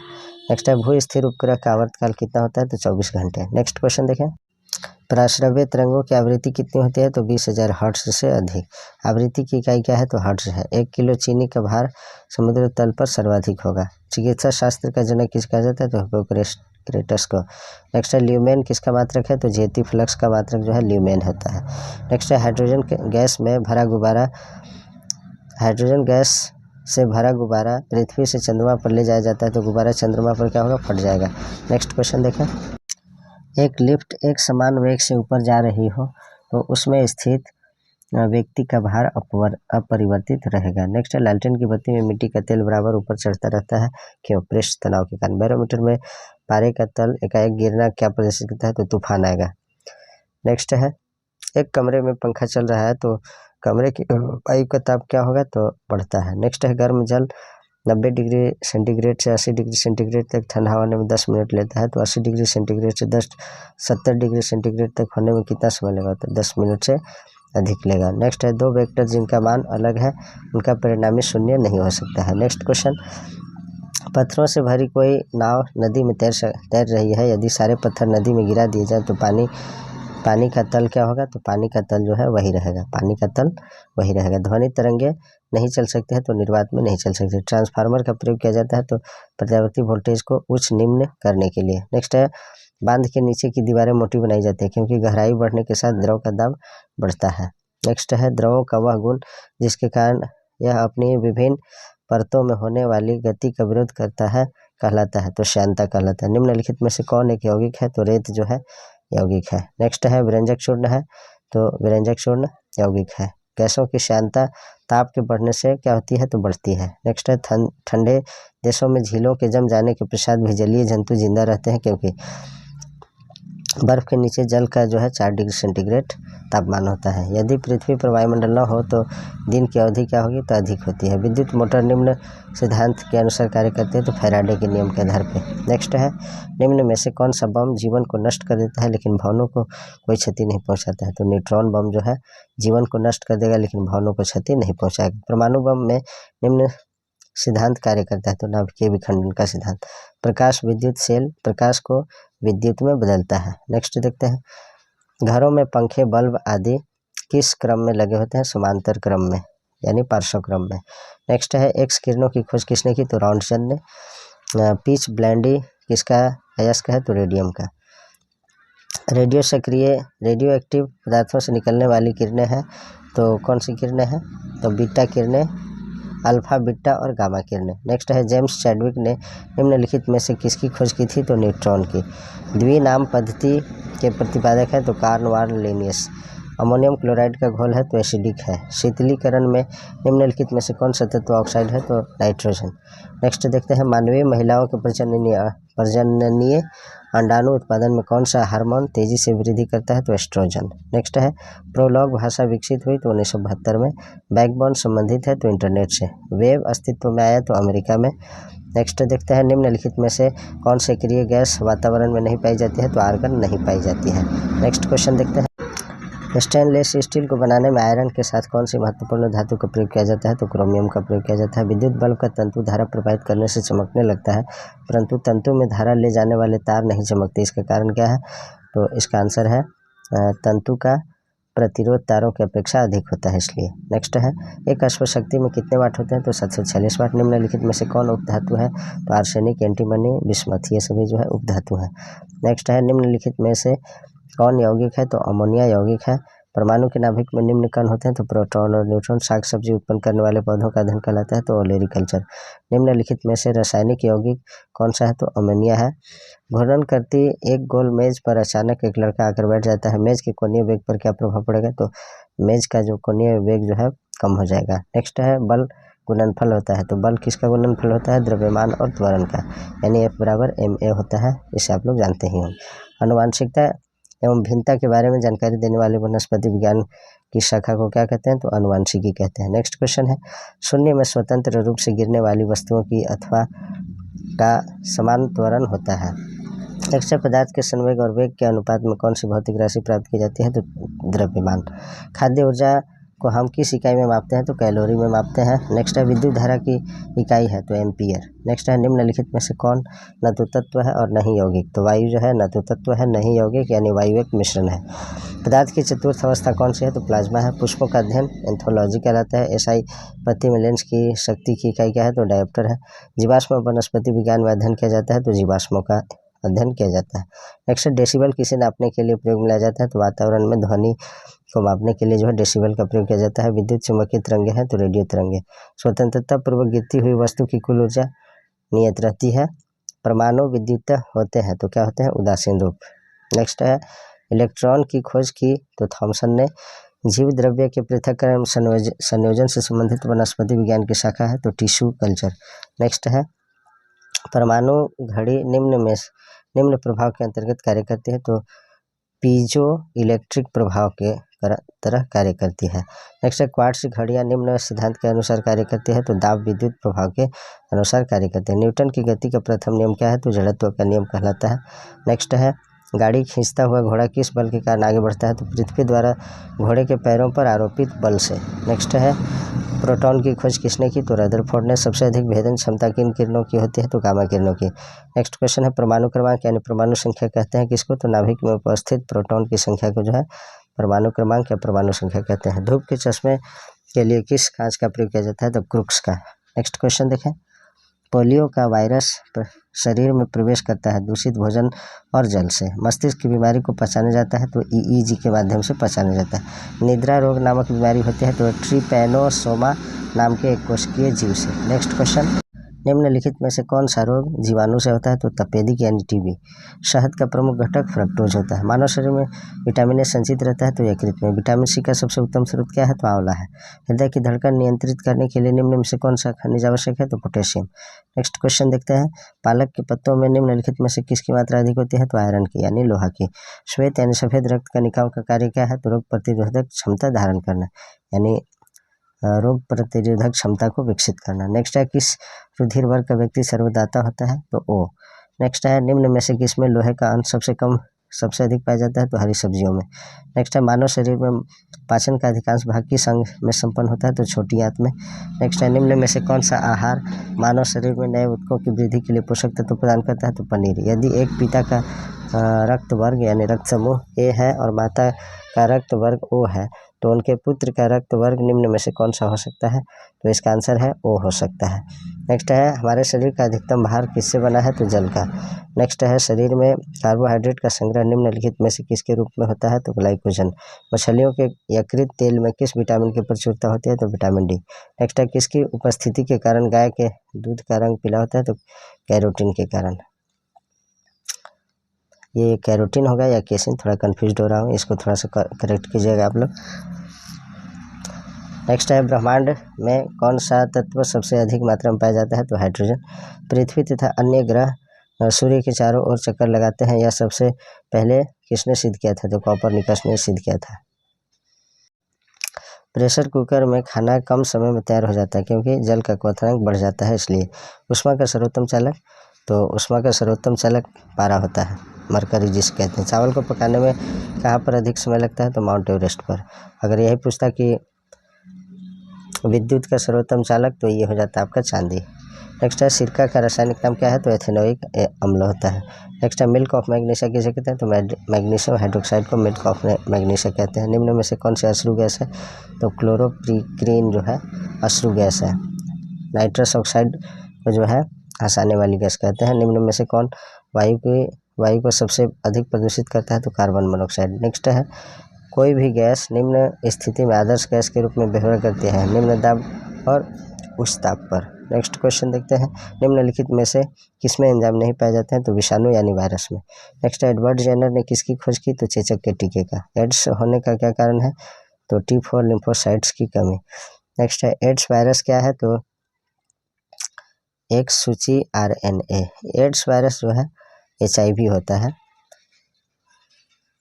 नेक्स्ट है, भू स्थिर उपग्रह का आवर्तकाल कितना होता है? तो 24 घंटे। नेक्स्ट क्वेश्चन देखें, प्राश्रव्य तरंगों की आवृत्ति कितनी होती है? तो 20,000 हर्ट्ज से अधिक। आवृत्ति की इकाई क्या है? तो हर्ट्ज है। 1 किलो चीनी का भार समुद्र तल पर सर्वाधिक होगा। चिकित्सा शास्त्र का जनक किस कहा जाता है? तो हिप्पोक्रेटस को। नेक्स्ट है, ल्यूमेन किसका मात्रक है? तो जेती फ्लक्स का मात्रक जो है ल्यूमेन होता है। नेक्स्ट है, हाइड्रोजन गैस से भरा गुब्बारा पृथ्वी से चंद्रमा पर ले जाया जाता है तो गुब्बारा चंद्रमा पर क्या होगा? फट जाएगा। नेक्स्ट क्वेश्चन देखें, एक लिफ्ट एक समान वेग से ऊपर जा रही हो तो उसमें स्थित व्यक्ति का भार अपरिवर्तित रहेगा। नेक्स्ट है, लालटेन की बत्ती में मिट्टी का तेल बराबर ऊपर चढ़ता रहता है, क्यों? पृष्ठ तनाव के कारण। बैरोमीटर में पारे का तल एकाएक गिरना क्या प्रदर्शित करता है? तो तूफान आएगा। नेक्स्ट है, एक कमरे में पंखा चल रहा है तो कमरे की वायु का ताप क्या होगा? तो बढ़ता है। नेक्स्ट है, गर्म जल 90 डिग्री सेंटीग्रेड से 80 डिग्री सेंटीग्रेड तक ठंडा होने में 10 मिनट लेता है तो 80 डिग्री सेंटीग्रेड से 70 डिग्री सेंटीग्रेड तक होने में कितना समय लेगा? तो 10 मिनट से अधिक लेगा। नेक्स्ट है, 2 वेक्टर जिनका मान अलग है उनका परिणामी शून्य नहीं हो सकता है। नेक्स्ट क्वेश्चन, पत्थरों से भरी कोई नाव नदी में तैर रही है। यदि सारे पत्थर नदी में गिरा दिए जाए तो पानी का तल क्या होगा? तो पानी का तल जो है वही रहेगा। पानी का तल वही रहेगा। ध्वनि तरंगे नहीं चल सकते हैं तो निर्वात में नहीं चल सकते। ट्रांसफार्मर का प्रयोग किया जाता है तो प्रत्यावर्ती वोल्टेज को उच्च निम्न करने के लिए। नेक्स्ट है, बांध के नीचे की दीवारें मोटी बनाई जाती है क्योंकि गहराई बढ़ने के साथ द्रव का दाब बढ़ता है। नेक्स्ट है, द्रवों का वह गुण जिसके कारण यह अपनी विभिन्न परतों में होने वाली गति का विरोध करता है कहलाता है तो श्यानता कहलाता है। निम्नलिखित में से कौन एक यौगिक है? तो रेत जो है यौगिक है। नेक्स्ट है, विरंजक चूर्ण है तो विरंजक चूर्ण यौगिक है। गैसों की श्यानता ताप के बढ़ने से क्या होती है, तो बढ़ती है। नेक्स्ट है ठंडे देशों में झीलों के जम जाने के पश्चात भी जलीय जंतु जिंदा रहते हैं, क्योंकि बर्फ के नीचे जल का जो है 4 डिग्री सेंटीग्रेड तापमान होता है। यदि पृथ्वी पर वायुमंडल न हो तो दिन की अवधि क्या होगी, तो अधिक होती है। विद्युत मोटर निम्न सिद्धांत के अनुसार कार्य करते हैं, तो फैराडे के नियम के आधार पर। नेक्स्ट है निम्न में से कौन सा बम जीवन को नष्ट कर देता है लेकिन भवनों को कोई क्षति नहीं पहुंचाता है, तो न्यूट्रॉन बम जो है जीवन को नष्ट कर देगा लेकिन भवनों को क्षति नहीं पहुंचाएगा। परमाणु बम में निम्न सिद्धांत कार्य करता है, तो नाभिकीय विखंडन का सिद्धांत। प्रकाश विद्युत सेल प्रकाश को विद्युत में बदलता है। नेक्स्ट देखते हैं, घरों में पंखे बल्ब आदि किस क्रम में लगे होते हैं, समांतर क्रम में यानी पार्श्व क्रम में। नेक्स्ट है एक्स किरणों की खोज किसने की, तो रॉन्टजन ने। पिच ब्लैंडी किसका अयस्क है, तो रेडियम का। रेडियो सक्रिय रेडियो एक्टिव पदार्थों से निकलने वाली किरणें हैं, तो कौन सी किरणें हैं, तो बीटा किरणें, अल्फा बीटा और गामा किरणें। नेक्स्ट है जेम्स चैडविक ने निम्नलिखित में से किसकी खोज की थी, तो न्यूट्रॉन की। द्विनाम पद्धति के प्रतिपादक है, तो कार्ल लिनियस। अमोनियम क्लोराइड का घोल है, तो एसिडिक है। शीतलीकरण में निम्नलिखित में से कौन सा तत्व ऑक्साइड है, तो नाइट्रोजन। नेक्स्ट देखते हैं, मानवीय महिलाओं के प्रजननीय अंडाणु उत्पादन में कौन सा हार्मोन तेजी से वृद्धि करता है, तो एस्ट्रोजन। नेक्स्ट है प्रोलॉग भाषा विकसित हुई, तो 1972 में। बैकबोन संबंधित है, तो इंटरनेट से। वेब अस्तित्व में आया, तो अमेरिका में। नेक्स्ट देखते हैं, निम्नलिखित में से कौन से सक्रिय गैस वातावरण में नहीं पाई जाती है, तो आर्गन नहीं पाई जाती है। नेक्स्ट क्वेश्चन देखते हैं, स्टेनलेस स्टील को बनाने में आयरन के साथ कौन सी महत्वपूर्ण धातु का प्रयोग किया जाता है, तो क्रोमियम का प्रयोग किया जाता है। विद्युत बल्ब का तंतु धारा प्रवाहित करने से चमकने लगता है, परंतु तंतु में धारा ले जाने वाले तार नहीं चमकते, इसका कारण क्या है, तो इसका आंसर है तंतु का प्रतिरोध तारों की अपेक्षा अधिक होता है, इसलिए। नेक्स्ट है एक अश्वशक्ति में कितने वाट होते हैं, तो 746 वाट। निम्नलिखित में से कौन उपधातु है, तो आर्सेनिक, एंटीमनी, बिस्मथ, ये सभी जो है उपधातु हैं। नेक्स्ट है निम्नलिखित में से कौन यौगिक है, तो अमोनिया यौगिक है। परमाणु के नाभिक में निम्न कण होते हैं, तो प्रोटॉन और न्यूट्रॉन। शाक सब्जी उत्पन्न करने वाले पौधों का अध्ययन कहलाता है, तो ओलेरिकल्चर। निम्नलिखित में से रासायनिक यौगिक कौन सा है, तो अमोनिया है। घूर्णन करती एक गोल मेज पर अचानक एक लड़का आकर बैठ जाता है, मेज के कोणीय वेग पर क्या प्रभाव पड़ेगा, तो मेज का जो कोणीय वेग जो है कम हो जाएगा। नेक्स्ट है बल गुणनफल होता है, तो बल किसका गुणनफल होता है, द्रव्यमान और त्वरण का, यानी F बराबर ma होता है, इसे आप लोग जानते ही होंगे। आनुवांशिकता एवं भिन्नता के बारे में जानकारी देने वाले वनस्पति विज्ञान की शाखा को क्या कहते हैं, तो आनुवांशिकी कहते हैं। नेक्स्ट क्वेश्चन है, शून्य में स्वतंत्र रूप से गिरने वाली वस्तुओं की अथवा का समान त्वरण होता है। नेक्स्ट पदार्थ के संवेग और वेग के अनुपात में कौन सी भौतिक राशि प्राप्त की जाती है, तो द्रव्यमान। खाद्य ऊर्जा को हम किस इकाई में मापते हैं, तो कैलोरी में मापते हैं। नेक्स्ट है विद्युत धारा की इकाई है, तो एम्पियर। नेक्स्ट है निम्नलिखित में से कौन धातु तत्व है और नहीं यौगिक, तो वायु जो है धातु तत्व है, नहीं यौगिक, यानी वायु एक मिश्रण है। पदार्थ की चतुर्थ अवस्था कौन सी है, तो प्लाज्मा है। पुष्पों का अध्ययन एंथोलॉजी कहलाता है। एसआई पत्ती में लेंस की शक्ति की इकाई क्या है, तो डायोप्टर है। जीवाश्म वनस्पति विज्ञान में अध्ययन किया जाता है, तो जीवाश्मों का अध्ययन किया जाता है। नेक्स्ट डेसिबल किसे नापने के लिए प्रयोग में लाया जाता है, तो वातावरण में ध्वनि को मापने के लिए जो है डेसिबल का प्रयोग किया जाता है। विद्युत चुम्बकीय तरंगे हैं, तो रेडियो तरंगे। स्वतंत्रता पूर्वक गिरती हुई वस्तु की कुल ऊर्जा नियत रहती है। परमाणु विद्युत होते हैं, तो क्या होते हैं, उदासीन रूप। नेक्स्ट है इलेक्ट्रॉन की खोज की, तो थॉमसन ने। जीव द्रव्य के पृथक्करण संयोजन से संबंधित वनस्पति विज्ञान की शाखा है, तो टिश्यू कल्चर। नेक्स्ट है परमाणु घड़ी निम्न प्रभाव के अंतर्गत कार्य करती है, तो पीजो इलेक्ट्रिक प्रभाव के तरह कार्य करती है। नेक्स्ट है क्वार्ट्ज घड़ियाँ निम्न सिद्धांत के अनुसार कार्य करती है, तो दाब विद्युत प्रभाव के अनुसार कार्य करते हैं। न्यूटन की गति का प्रथम नियम क्या है, तो जड़त्व का नियम कहलाता है। नेक्स्ट है गाड़ी खींचता हुआ घोड़ा किस बल के कारण आगे बढ़ता है, तो पृथ्वी द्वारा घोड़े के पैरों पर आरोपित बल से। नेक्स्ट है प्रोटॉन की खोज किसने की, तो रदरफोर्ड ने। सबसे अधिक भेदन क्षमता किन किरणों की होती है, तो गामा किरणों की। नेक्स्ट क्वेश्चन है परमाणु क्रमांक यानी परमाणु संख्या कहते हैं किसको, तो नाभिक में उपस्थित प्रोटॉन की संख्या को जो है परमाणु क्रमांक या परमाणु संख्या कहते हैं। धूप के चश्मे के लिए किस कांच का प्रयोग किया जाता है, तो क्रूक्स का। नेक्स्ट क्वेश्चन देखें, पोलियो का वायरस शरीर में प्रवेश करता है दूषित भोजन और जल से। मस्तिष्क की बीमारी को पहचाना जाता है, तो ईईजी के माध्यम से पहचाना जाता है। निद्रा रोग नामक बीमारी होती है, तो ट्रिपैनोसोमा नाम के एक कोशिकीय जीव से। नेक्स्ट क्वेश्चन, निम्नलिखित में से कौन सा रोग जीवाणु से होता है? तो तपेदिक यानी टीबी। शहद का प्रमुख घटक फ्रक्टोज होता है। मानव शरीर में विटामिन ए संचित रहता है तो यकृत में। विटामिन सी का सबसे उत्तम स्रोत क्या है? तो आंवला है। हृदय की धड़कन नियंत्रित करने के लिए निम्न में से कौन सा खनिज आवश्यक है? तो पोटेशियम। नेक्स्ट क्वेश्चन देखते हैं, पालक के पत्तों में निम्नलिखित में से किसकी मात्रा अधिक होती है? तो आयरन की यानी लोहा की। श्वेत यानी सफेद रक्त कणिकाओं का कार्य क्या है? तो रोग प्रतिरोधक क्षमता धारण करना यानी रोग प्रतिरोधक क्षमता को विकसित करना। नेक्स्ट है, किस रुधिर वर्ग का व्यक्ति सर्वदाता होता है? तो ओ। नेक्स्ट है, निम्न में से किसमें लोहे का अंश सबसे अधिक पाया जाता है? तो हरी सब्जियों में। नेक्स्ट है, मानव शरीर में पाचन का अधिकांश भाग किस अंग में संपन्न होता है? तो छोटी आंत में। नेक्स्ट है, निम्न में से कौन सा आहार मानव शरीर में नए ऊतकों की वृद्धि के लिए पोषक तत्व प्रदान करता है? तो पनीर। यदि एक पिता का रक्त वर्ग यानी रक्त समूह ए है और माता का रक्त वर्ग ओ है तो उनके पुत्र का रक्त वर्ग निम्न में से कौन सा हो सकता है? तो इसका आंसर है ओ हो सकता है। नेक्स्ट है, हमारे शरीर का अधिकतम भार किससे बना है? तो जल का। नेक्स्ट है, शरीर में कार्बोहाइड्रेट का संग्रह निम्नलिखित में से किसके रूप में होता है? तो ग्लाइकोजन। मछलियों के यकृत तेल में किस विटामिन की प्रचुरता होती है? तो विटामिन डी। नेक्स्ट है, किसकी उपस्थिति के कारण गाय के दूध का रंग पीला होता है? तो कैरोटीन के कारण। ये कैरोटीन होगा या केसिन, थोड़ा कंफ्यूज हो रहा हूँ, इसको थोड़ा सा करेक्ट कीजिएगा आप लोग। नेक्स्ट है, ब्रह्मांड में कौन सा तत्व सबसे अधिक मात्रा में पाया जाता है? तो हाइड्रोजन। पृथ्वी तथा अन्य ग्रह सूर्य के चारों ओर चक्कर लगाते हैं, यह सबसे पहले किसने सिद्ध किया था? तो कॉपरनिकस ने सिद्ध किया था। प्रेशर कुकर में खाना कम समय में तैयार हो जाता है क्योंकि जल का क्वथनांक बढ़ जाता है इसलिए। उष्मा का सर्वोत्तम चालक? तो उष्मा का सर्वोत्तम चालक पारा होता है, मरकरी जिसे कहते हैं। चावल को पकाने में कहाँ पर अधिक समय लगता है? तो माउंट एवरेस्ट पर। अगर यही पूछता कि विद्युत का सर्वोत्तम चालक तो ये हो जाता है आपका चांदी। नेक्स्ट है, सिरका का रासायनिक नाम क्या है? तो एथेनोइक अम्ल होता है। नेक्स्ट है, मिल्क ऑफ मैग्नीशिया किसे कहते हैं? तो मैग्नीशियम हाइड्रोक्साइड को मिल्क ऑफ मैग्नीशिया कहते हैं। निम्न में से कौन सी अश्रु गैस है? तो क्लोरोप्रीक्रीन जो है अश्रु गैस है। नाइट्रस ऑक्साइड को जो है हंसाने वाली गैस कहते हैं। निम्न में से कौन वायु को सबसे अधिक प्रदूषित करता है? तो कार्बन मोनोऑक्साइड। नेक्स्ट है, कोई भी गैस निम्न स्थिति में आदर्श गैस के रूप में व्यवहार करती है निम्न दाब और उच्च ताप पर। नेक्स्ट क्वेश्चन देखते हैं, निम्नलिखित में से किसमें एंजाइम नहीं पाए जाते हैं? तो विषाणु यानी वायरस में। नेक्स्ट है, एडवर्ड जेनर ने किसकी खोज की? तो चेचक के टीके का। एड्स होने का क्या कारण है? तो T4 लिम्फोसाइट्स की कमी। नेक्स्ट है, एड्स वायरस क्या है? तो एक सूची RNA। एड्स वायरस जो है HIV होता है।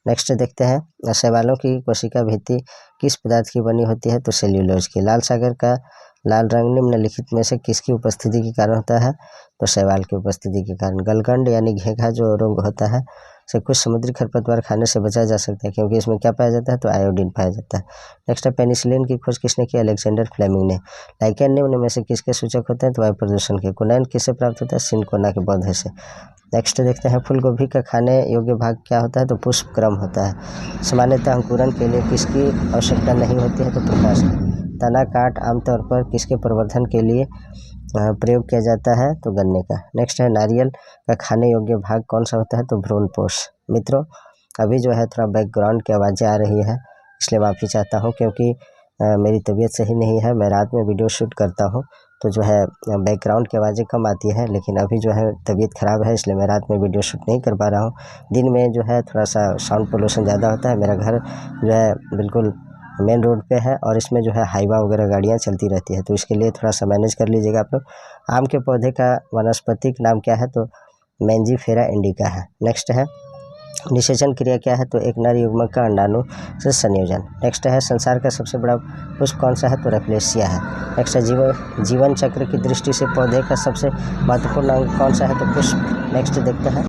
नेक्स्ट देखते हैं, शैवालों की कोशिका भित्ति किस पदार्थ की बनी होती है? तो सेल्यूलोज की। लाल सागर का लाल रंग निम्नलिखित में से किसकी उपस्थिति के कारण होता है? तो शैवाल की उपस्थिति के कारण। गलगंड यानी घेघा जो रोग होता है से कुछ समुद्री खरपतवार खाने से बचा जा सकता है क्योंकि इसमें क्या पाया जाता है? तो आयोडीन पाया जाता है। नेक्स्ट है, पेनिसिलिन की खोज किसने की? अलेक्जेंडर फ्लेमिंग ने। लाइकेन निम्न में से किसके सूचक होते हैं? तो वायु प्रदूषण के। कुनैन किससे प्राप्त होता है? सिनकोना के पौधे से। नेक्स्ट देखते हैं, फूल गोभी का खाने योग्य भाग क्या होता है? तो पुष्पक्रम होता है। सामान्यतः अंकुरन के लिए किसकी आवश्यकता नहीं होती है? तो प्रकाश। तना काट आमतौर पर किसके प्रवर्धन के लिए प्रयोग किया जाता है? तो गन्ने का। नेक्स्ट है, नारियल का खाने योग्य भाग कौन सा होता है? तो भ्रूणपोष। मित्रों, अभी जो है थोड़ा बैकग्राउंड की आवाज़ें आ रही है इसलिए माफ़ी चाहता हूँ क्योंकि मेरी तबीयत सही नहीं है। मैं रात में वीडियो शूट करता हूँ तो जो है बैकग्राउंड की आवाज़ें कम आती है, लेकिन अभी जो है तबीयत ख़राब है इसलिए मैं रात में वीडियो शूट नहीं कर पा रहा हूँ। दिन में जो है थोड़ा सा साउंड पोल्यूशन ज़्यादा होता है। मेरा घर जो है बिल्कुल मेन रोड पे है और इसमें जो है हाईवा वगैरह गाड़ियाँ चलती रहती है तो इसके लिए थोड़ा सा मैनेज कर लीजिएगा आप लोग। आम के पौधे का वानस्पतिक नाम क्या है? तो मैंजीफेरा इंडिका है। नेक्स्ट है, निषेचन क्रिया क्या है? तो एक नर युग्मक का अंडाणु से संयोजन। नेक्स्ट है, संसार का सबसे बड़ा पुष्प कौन सा है? तो रेफलेशिया है। नेक्स्ट है, जीवन चक्र की दृष्टि से पौधे का सबसे महत्वपूर्ण अंग कौन सा है? तो पुष्प। नेक्स्ट देखते हैं,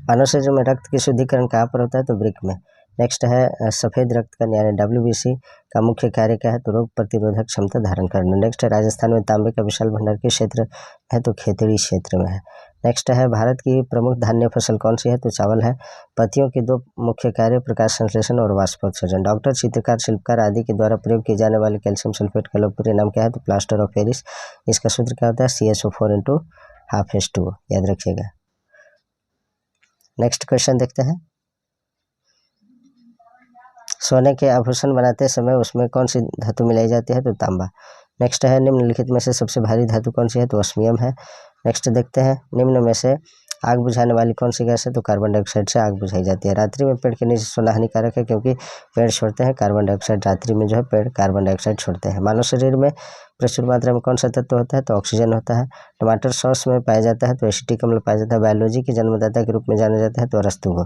मानव शरीर में रक्त की शुद्धिकरण कहाँ पर होता है? तो वृक्क में। नेक्स्ट है, सफ़ेद रक्त कण यानी WBC का मुख्य कार्य क्या है? तो रोग प्रतिरोधक क्षमता धारण करना। नेक्स्ट है, राजस्थान में तांबे का विशाल भंडार किस क्षेत्र है? तो खेतड़ी क्षेत्र में है। नेक्स्ट है, भारत की प्रमुख धान्य फसल कौन सी है? तो चावल है। पत्तियों के दो मुख्य कार्य प्रकाश संश्लेषण और वाष्पोत्सर्जन। डॉक्टर, चित्रकार, शिल्पकार आदि के द्वारा प्रयोग किए जाने वाले कैल्शियम सल्फेट का लोकप्रिय नाम क्या है? तो प्लास्टर ऑफ पेरिस। इसका सूत्र क्या होता है? CaSO4 × 12H2, याद रखिएगा। नेक्स्ट क्वेश्चन देखते हैं, सोने के आभूषण बनाते समय उसमें कौन सी धातु मिलाई जाती है? तो तांबा। नेक्स्ट है, निम्नलिखित में से सबसे भारी धातु कौन सी है? तो ऑस्मियम है। नेक्स्ट देखते हैं, निम्न में से आग बुझाने वाली कौन सी गैस है? तो कार्बन डाइऑक्साइड से आग बुझाई जाती है। रात्रि में पेड़ के नीचे सोना हानिकारक है क्योंकि पेड़ छोड़ते हैं कार्बन डाइऑक्साइड। रात्रि में जो है पेड़ कार्बन डाइऑक्साइड छोड़ते हैं। मानव शरीर में प्रचुर मात्रा में कौन सा तत्व होता है? तो ऑक्सीजन होता है। टमाटर सॉस में पाया जाता है तो एसिटिक अम्ल पाया जाता है। बायोलॉजी के जन्मदाता के रूप में जाना जाता है तो अरस्तु को।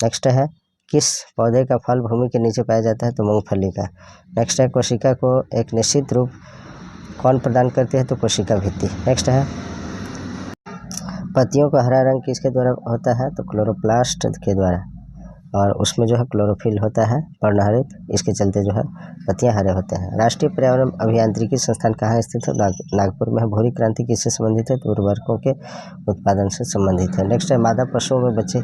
नेक्स्ट है, किस पौधे का फल भूमि के नीचे पाया जाता है? तो मूंगफली का। नेक्स्ट है, कोशिका को एक निश्चित रूप कौन प्रदान करती है? तो कोशिका भित्ति। नेक्स्ट है, पत्तियों का हरा रंग किसके द्वारा होता है? तो क्लोरोप्लास्ट के द्वारा, और उसमें जो है क्लोरोफिल होता है पर्णहरित, इसके चलते जो है पत्तियां हरे होते हैं। राष्ट्रीय पर्यावरण अभियांत्रिकी संस्थान कहाँ स्थित है? नागपुर में है। भूरी क्रांति किससे संबंधित है? तो उर्वरकों के उत्पादन से संबंधित है। नेक्स्ट है, मादा पशुओं में बच्चे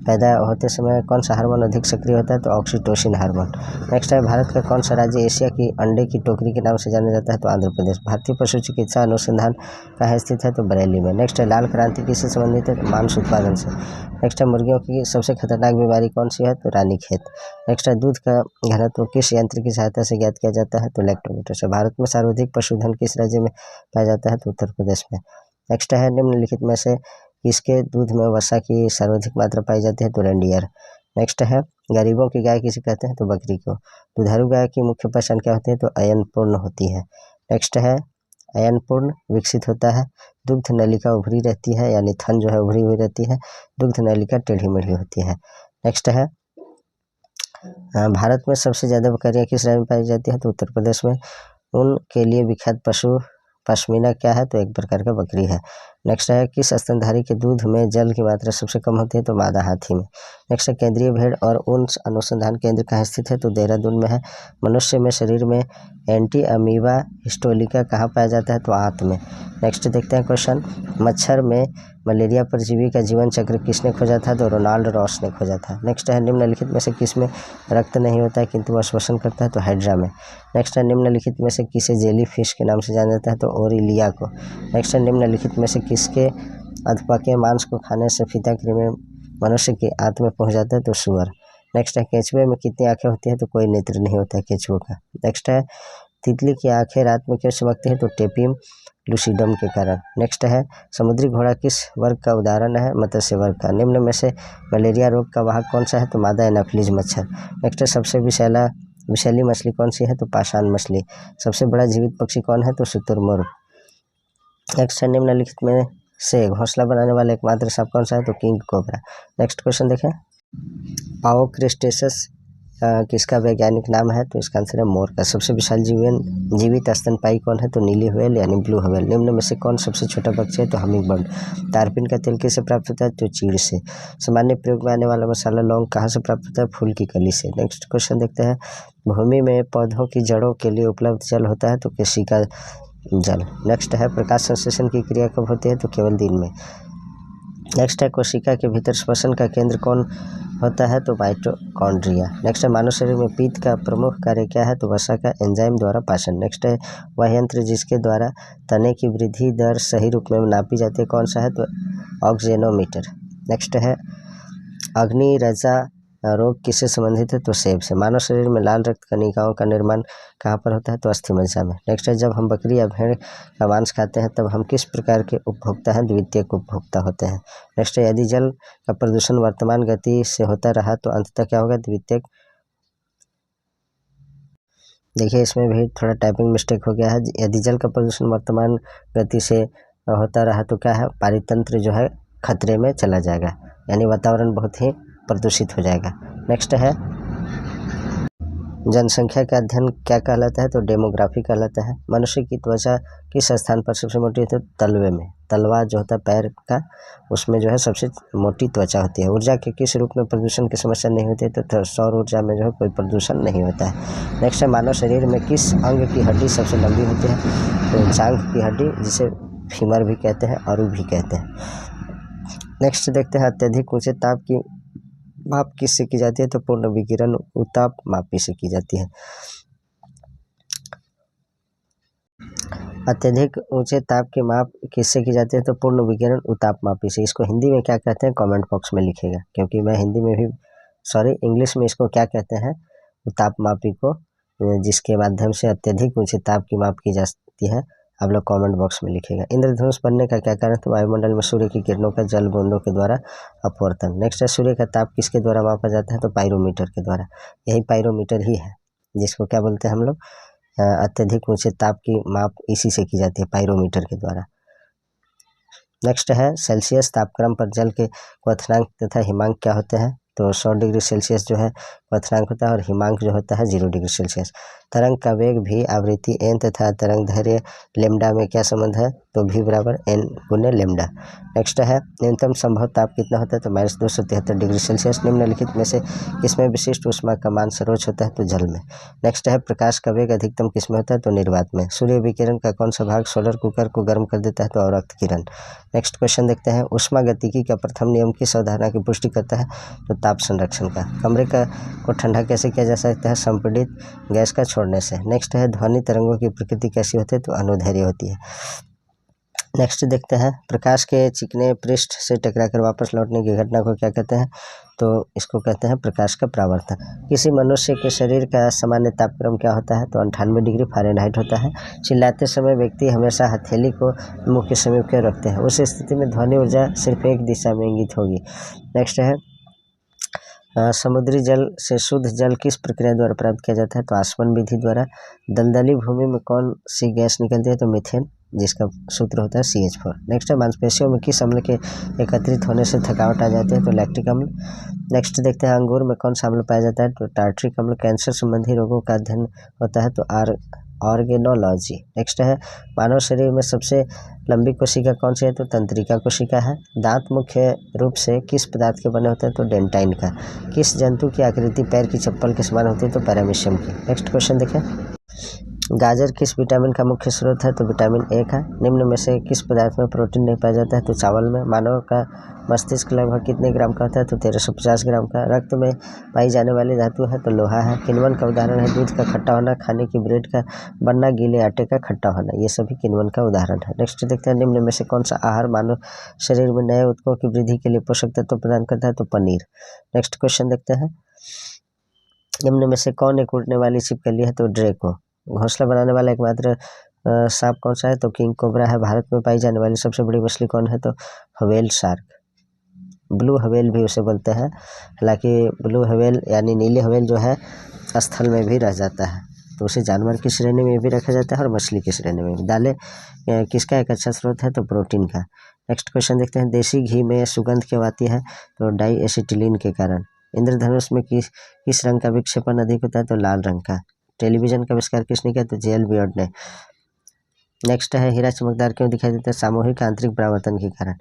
पैदा होते समय कौन सा हार्मोन अधिक सक्रिय होता है? तो ऑक्सीटोसिन हार्मोन। नेक्स्ट है, भारत का कौन सा राज्य एशिया की अंडे की टोकरी के नाम से जाना जाता है? तो आंध्र प्रदेश। भारतीय पशु चिकित्सा अनुसंधान कहाँ स्थित है? तो बरेली में। नेक्स्ट है, लाल क्रांति किससे संबंधित है? तो मांस उत्पादन से। नेक्स्ट है, मुर्गियों की सबसे खतरनाक बीमारी कौन सी है? तो रानीखेत। नेक्स्ट है, दूध का घनत्व किस यंत्र की सहायता से ज्ञात किया जाता है? तो लैक्टोमीटर से। भारत में सर्वाधिक पशुधन किस राज्य में पाया जाता है? तो उत्तर प्रदेश में। नेक्स्ट है, निम्नलिखित में से किसके दूध में वसा की सर्वाधिक मात्रा पाई जाती है? तो रेंडियर। नेक्स्ट है, गरीबों की गाय किसे कहते हैं? तो बकरी को। दुधारू गाय की मुख्य पहचान क्या होती है? तो अयनपूर्ण होती है। नेक्स्ट है, अयनपूर्ण विकसित होता है। दुग्ध नलिका उभरी रहती है, यानी थन जो है उभरी हुई रहती है। दुग्ध नलिका टेढ़ी मेढ़ी होती है। नेक्स्ट है, भारत में सबसे ज़्यादा बकरियां किस राज्य में पाई जाती है? तो उत्तर प्रदेश में। उनके लिए विख्यात पशु पश्मीना क्या है? तो एक प्रकार का बकरी है। नेक्स्ट है, किस स्तनधारी के दूध में जल की मात्रा सबसे कम होती है? तो मादा हाथी में। नेक्स्ट है, केंद्रीय भेड़ और ऊन अनुसंधान केंद्र कहाँ स्थित है? तो देहरादून में है। मनुष्य में शरीर में एंटी अमीबा हिस्टोलिका कहाँ पाया जाता है? तो आंत में। नेक्स्ट देखते हैं क्वेश्चन, मच्छर में मलेरिया परजीवी का जीवन चक्र किसने खोजा था? तो रोनाल्ड रॉस ने खोजा था। नेक्स्ट है, निम्नलिखित में से किस में रक्त नहीं होता है किंतु वह श्वसन करता है? तो हाइड्रा में। नेक्स्ट है, निम्नलिखित में से किसे जेली फिश के नाम से जाना जाता है? तो ओरिलिया को। नेक्स्ट है, निम्नलिखित में से किसके अधपके मांस को खाने से फीता कृमि मनुष्य की आंत में पहुंच जाता है? तो सुअर। नेक्स्ट है, केंचुए में कितनी आंखें होती है? तो कोई नेत्र नहीं होता है केंचुओं का। नेक्स्ट है, तितली की आंखें रात में क्यों चमकती है? तो टेपियम लूसिडम के कारण। नेक्स्ट है, समुद्री घोड़ा किस वर्ग का उदाहरण है? मत्स्य वर्ग का। निम्न में से मलेरिया रोग का वाहक कौन सा है? तो मादा एनाफिलीज मच्छर। नेक्स्ट है, सबसे विषैली मछली कौन सी है? तो पाषाण मछली। सबसे बड़ा जीवित पक्षी कौन है? तो शुतुरमुर्ग। नेक्स्ट है, निम्नलिखित में से घोंसला बनाने वाला एकमात्र सांप कौन सा है? तो किंग कोबरा। नेक्स्ट क्वेश्चन देखें, पाओक्रिस्टेसस किसका वैज्ञानिक नाम है? तो इसका आंसर है मोर का। सबसे विशाल जीवित स्तनपायी कौन है? तो नीली व्हेल यानी ब्लू व्हेल। निम्न में से कौन सबसे छोटा पक्षी है? तो हमिंग बर्ड। तारपीन का तेल किससे प्राप्त होता है? तो चीड़ से। सामान्य प्रयोग में आने वाला मसाला लौंग कहाँ से प्राप्त होता है? फूल की कली से। नेक्स्ट क्वेश्चन देखते हैं, भूमि में पौधों की जड़ों के लिए उपलब्ध जल होता है? तो केशिका जल। नेक्स्ट है, प्रकाश संश्लेषण की क्रिया कब होती है? तो केवल दिन में। नेक्स्ट है, कोशिका के भीतर श्वसन का केंद्र कौन होता है? तो माइटोकॉन्ड्रिया। नेक्स्ट है, मानव शरीर में पित्त का प्रमुख कार्य क्या है? तो वसा का एंजाइम द्वारा पाचन। नेक्स्ट है, वह यंत्र जिसके द्वारा तने की वृद्धि दर सही रूप में नापी जाती है कौन सा है? तो ऑक्जेनोमीटर। नेक्स्ट है, अग्नि रजा रोग किससे संबंधित है? तो सेब से। मानव शरीर में लाल रक्त कणिकाओं का निर्माण कहाँ पर होता है? तो अस्थि मज्जा में। नेक्स्ट है, जब हम बकरी या भेड़ का मांस खाते हैं तब हम किस प्रकार के उपभोक्ता हैं? द्वितीयक उपभोक्ता होते हैं। नेक्स्ट है, यदि जल का प्रदूषण वर्तमान गति से होता रहा तो अंततः क्या होगा? द्वितीयक। देखिए, इसमें भी थोड़ा टाइपिंग मिस्टेक हो गया है। यदि जल का प्रदूषण वर्तमान गति से होता रहा तो क्या है? पारितंत्र जो है खतरे में चला जाएगा, यानी वातावरण बहुत ही प्रदूषित हो जाएगा। नेक्स्ट है, जनसंख्या का अध्ययन क्या कहलाता है? तो डेमोग्राफी कहलाता है। मनुष्य की त्वचा किस स्थान पर सबसे मोटी होती है? तलवे में। तलवा जो होता है पैर का, उसमें जो है सबसे मोटी त्वचा होती है। ऊर्जा के किस रूप में प्रदूषण की समस्या नहीं होती है? तो सौर ऊर्जा में जो है कोई प्रदूषण नहीं होता है। नेक्स्ट है, मानव शरीर में किस अंग की हड्डी सबसे लंबी होती है? तो जांघ की हड्डी, जिसे फीमर भी कहते हैं, अरू भी कहते हैं। नेक्स्ट देखते हैं, अत्यधिक ऊंचे ताप की माप किससे की जाती है? तो पूर्ण विकिरण उताप मापी से की जाती है। अत्यधिक ऊंचे ताप की माप किससे की जाती है? तो पूर्ण विकिरण उताप मापी से। इसको हिंदी में क्या कहते हैं? कमेंट बॉक्स में लिखिएगा, क्योंकि मैं हिंदी में भी इंग्लिश में इसको क्या कहते हैं? उताप मापी को, जिसके माध्यम से अत्यधिक ऊंचे ताप की माप की जाती है, आप लोग कमेंट बॉक्स में लिखिएगा। इंद्रधनुष बनने का क्या कारण? तो वायुमंडल में सूर्य की किरणों का जल बूंदों के द्वारा अपवर्तन। नेक्स्ट है सूर्य का ताप किसके द्वारा मापा जाता है? तो पायरोमीटर के द्वारा। यही पायरोमीटर ही है जिसको क्या बोलते हैं हम लोग? अत्यधिक ऊंचे ताप की माप इसी से की जाती है, पायरोमीटर के द्वारा। नेक्स्ट है सेल्सियस तापक्रम पर जल के क्वथनांक तथा हिमांक क्या होते हैं? तो 100 डिग्री सेल्सियस जो है क्वथनांक होता है और हिमांक जो होता है 0 डिग्री सेल्सियस। तरंग का वेग भी आवृत्ति n तथा तरंग दैर्घ्य लेमडा में क्या संबंध है? तो v बराबर n गुने लेमडा। नेक्स्ट है न्यूनतम संभव ताप कितना होता है? तो -273 डिग्री सेल्सियस। निम्नलिखित में से किसमें विशिष्ट ऊष्मा का मान सर्वोच्च होता है? तो जल में। नेक्स्ट है प्रकाश का वेग अधिकतम किसमें होता है? तो निर्वात में। सूर्य विकिरण का कौन सा भाग सोलर कुकर को गर्म कर देता है? तो अवरक्त किरण। नेक्स्ट क्वेश्चन देखते हैं ऊष्मागतिकी का प्रथम नियम किस अवधारणा की पुष्टि करता है? तो ताप संरक्षण का। कमरे को ठंडा कैसे किया जा सकता है? संपीड़ित गैस का छोड़ने से। नेक्स्ट है ध्वनि तरंगों की प्रकृति कैसी होती है? तो अनुदैर्घ्य होती है। नेक्स्ट देखते हैं प्रकाश के चिकने पृष्ठ से टकराकर वापस लौटने की घटना को क्या कहते हैं? तो इसको कहते हैं प्रकाश का परावर्तन। किसी मनुष्य के शरीर का सामान्य तापक्रम क्या होता है? तो 98 डिग्री फ़ारेनहाइट होता है। चिल्लाते समय व्यक्ति हमेशा हथेली को मुंह के समीप क्यों रखते हैं? उस स्थिति में ध्वनि ऊर्जा सिर्फ एक दिशा में इंगित होगी। नेक्स्ट है समुद्री जल से शुद्ध जल किस प्रक्रिया द्वारा प्राप्त किया जाता है? तो आसवन विधि द्वारा। दलदली भूमि में कौन सी गैस निकलती है? तो मीथेन, जिसका सूत्र होता है CH4। नेक्स्ट है मांसपेशियों में किस अम्ल के एकत्रित होने से थकावट आ जाती है? तो लैक्टिक अम्ल। नेक्स्ट देखते हैं अंगूर में कौन सा अम्ल पाया जाता है? तो टार्ट्रिक अम्ल। कैंसर संबंधी रोगों का अध्ययन होता है तो ऑर्गेनोलॉजी। नेक्स्ट है मानव शरीर में सबसे लंबी कोशिका कौन सी है? तो तंत्रिका कोशिका है। दांत मुख्य रूप से किस पदार्थ के बने होते हैं? तो डेंटाइन का। किस जंतु की आकृति पैर की चप्पल के समान होती है? तो पैरामीशियम की। नेक्स्ट क्वेश्चन देखें गाजर किस विटामिन का मुख्य स्रोत है? तो विटामिन ए का। निम्न में से किस पदार्थ में प्रोटीन नहीं पाया जाता है? तो चावल में। मानव का मस्तिष्क लगभग कितने ग्राम का होता है? तो 1350 ग्राम का। रक्त में पाई जाने वाली धातु है? तो लोहा है। किण्वन का उदाहरण है दूध का खट्टा होना, खाने की ब्रेड का बनना, गीले आटे का खट्टा होना। ये सभी किण्वन का उदाहरण है। नेक्स्ट देखते हैं निम्न में से कौन सा आहार मानव शरीर में नए ऊतकों की वृद्धि के लिए पोषक तत्व प्रदान करता है? तो पनीर। नेक्स्ट क्वेश्चन देखते हैं निम्न में से कौन एक उड़ने वाली छिपकली है? तो ड्रैको। घोंसला बनाने वाला एकमात्र सांप कौन सा है? तो किंग कोबरा है। भारत में पाई जाने वाली सबसे बड़ी मछली कौन है? तो व्हेल शार्क। ब्लू व्हेल भी उसे बोलते हैं। हालांकि ब्लू व्हेल यानी नीले व्हेल जो है स्थल में भी रह जाता है, तो उसे जानवर की श्रेणी में भी रखा जाता है और मछली की श्रेणी में भी। दालें किसका एक अच्छा स्रोत है? तो प्रोटीन का। नेक्स्ट क्वेश्चन देखते हैं देसी घी में सुगंध क्यों आती है? तो डाईएसिटिलीन के कारण। इंद्रधनुष में किस रंग का विक्षेपण अधिक होता है? तो लाल रंग का। टेलीविजन का आविष्कार किसने किया? तो जेएल बियर्ड ने। नेक्स्ट है हीरा चमकदार क्यों दिखाई देता है? सामूहिक आंतरिक परावर्तन के कारण।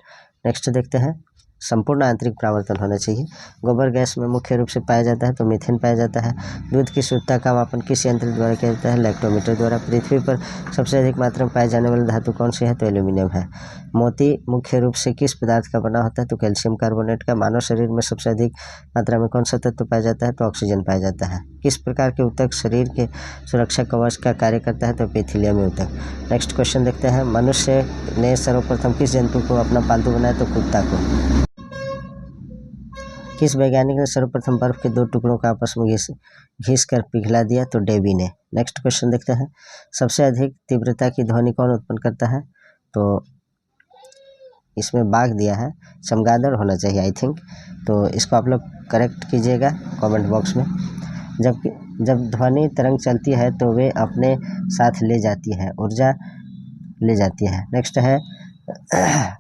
नेक्स्ट देखते हैं संपूर्ण आंतरिक परावर्तन होना चाहिए। गोबर गैस में मुख्य रूप से पाया जाता है तो मीथेन पाया जाता है। दूध की शुद्धता का मापन किस यंत्र द्वारा किया जाता है? लैक्टोमीटर द्वारा। पृथ्वी पर सबसे अधिक मात्रा में पाए जाने वाली धातु कौन सी है? तो एल्यूमिनियम है। मोती मुख्य रूप से किस पदार्थ का बना होता है? तो कैल्शियम कार्बोनेट का। मानव शरीर में सबसे अधिक मात्रा में कौन सा तत्व पाया जाता है? तो ऑक्सीजन पाया जाता है। किस प्रकार के ऊतक शरीर के सुरक्षा कवच का कार्य करता है? तो एपिथेलियम ऊतक। नेक्स्ट क्वेश्चन देखते हैं मनुष्य ने सर्वप्रथम किस जंतु को अपना पालतू बनाया? तो कुत्ता को। किस वैज्ञानिक ने सर्वप्रथम बर्फ के दो टुकड़ों को आपस में घिस कर पिघला दिया? तो डेवी ने। नेक्स्ट क्वेश्चन देखते हैं सबसे अधिक तीव्रता की ध्वनि कौन उत्पन्न करता है? तो इसमें बाघ दिया है, चमगादड़ होना चाहिए आई थिंक, तो इसको आप लोग करेक्ट कीजिएगा कमेंट बॉक्स में। जब ध्वनि तरंग चलती है तो वे अपने साथ ले जाती है, ऊर्जा ले जाती है। नेक्स्ट है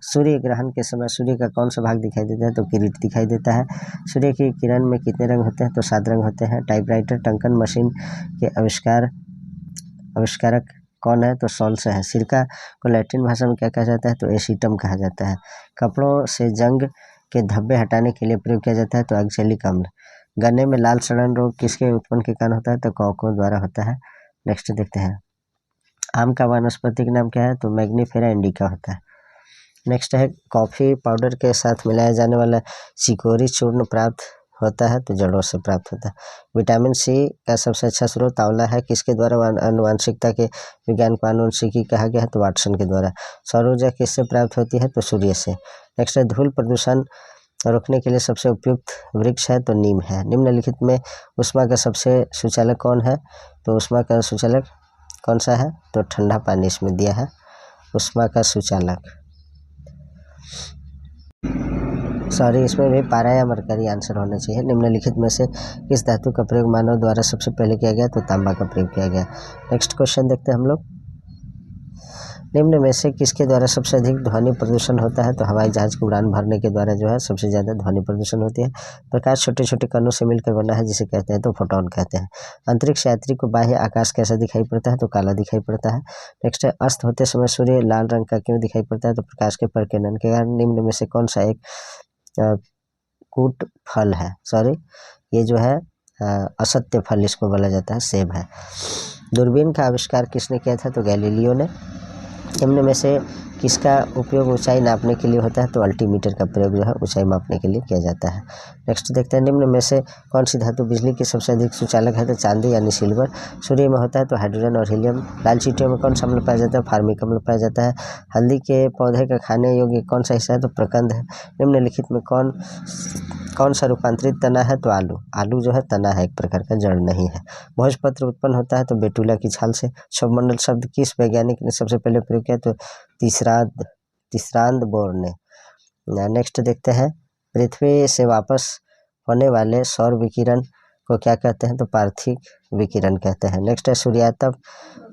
सूर्य ग्रहण के समय सूर्य का कौन सा भाग दिखाई देता है? तो किरीट दिखाई देता है। सूर्य की किरण में कितने रंग होते हैं? तो 7 रंग होते हैं। टाइपराइटर टंकन मशीन के आविष्कारक कौन है? तो सॉल्स है। सिरका को लैटिन भाषा में क्या कहा जाता है? तो एसीटम कहा जाता है। कपड़ों से जंग के धब्बे हटाने के लिए प्रयोग किया जाता है तो ऑक्सैलिक अम्ल। गन्ने में लाल सड़न रोग किसके उत्पन्न के कारण होता है? तो कॉकों द्वारा होता है। नेक्स्ट देखते हैं आम का वानस्पतिक नाम क्या है? तो मैग्नीफेरा इंडिका होता है। नेक्स्ट है कॉफ़ी पाउडर के साथ मिलाया जाने वाला चिकोरी चूर्ण प्राप्त होता है तो जड़ों से प्राप्त होता है। विटामिन सी का सबसे अच्छा स्रोत आंवला है। किसके द्वारा आनुवंशिकता के विज्ञान को आनुवंशिकी कहा गया है? तो वाटसन के द्वारा। सौर ऊर्जा किससे प्राप्त होती है? तो सूर्य से। नेक्स्ट है धूल प्रदूषण रोकने के लिए सबसे उपयुक्त वृक्ष है तो नीम है। निम्नलिखित में ऊष्मा का सबसे सुचालक कौन है? तो ऊष्मा का सुचालक कौन सा है? तो ठंडा पानी इसमें दिया है। ऊष्मा का सुचालक। सॉरी, इसमें भी पारा या मरकरी आंसर होना चाहिए। निम्नलिखित में से किस धातु का प्रयोग मानव द्वारा सबसे पहले किया गया? तो तांबा का प्रयोग किया गया। नेक्स्ट क्वेश्चन देखते हैं हम लोग। निम्न में से किसके द्वारा सबसे अधिक ध्वनि प्रदूषण होता है? तो हवाई जहाज की उड़ान भरने के द्वारा जो है सबसे ज़्यादा ध्वनि प्रदूषण होती है। प्रकाश छोटे छोटे कणों से मिलकर बना है, जिसे कहते हैं तो फोटोन कहते हैं। अंतरिक्ष यात्री को बाह्य आकाश कैसा दिखाई पड़ता है? तो काला दिखाई पड़ता है। नेक्स्ट है, अस्त होते समय सूर्य लाल रंग का क्यों दिखाई पड़ता है? तो प्रकाश के प्रकीर्णन के कारण। निम्न में से कौन सा एक कूट फल है? सॉरी, ये जो है असत्य फल इसको बोला जाता है, सेब है। दूरबीन का आविष्कार किसने किया था? तो गैलीलियो ने। निम्न में से किसका उपयोग ऊंचाई नापने के लिए होता है? तो अल्टीमीटर का प्रयोग जो है ऊंचाई मापने के लिए किया जाता है। नेक्स्ट देखते हैं, निम्न में से कौन सी धातु बिजली की सबसे अधिक सुचालक है? तो चांदी यानी सिल्वर। सूर्य में होता है तो हाइड्रोजन और हीलियम। लाल चींटियों में कौन सा अम्ल पाया जाता है? फार्मिक अम्ल पाया जाता है। हल्दी के पौधे का खाने योग्य कौन सा हिस्सा है? तो प्रकंद है। निम्नलिखित में कौन सा रूपांतरित तना है? तो आलू। आलू जो है तना है, एक प्रकार का जड़ नहीं है। भोजपत्र उत्पन्न होता है तो बेटुला की छाल से। क्षोभमंडल शब्द किस वैज्ञानिक ने सबसे पहले प्रयोग किया? तो तीसरांद बोर ने। नेक्स्ट देखते हैं, पृथ्वी से वापस होने वाले सौर विकिरण को क्या कहते हैं? तो पार्थिव विकिरण कहते हैं। नेक्स्ट है, सूर्यातप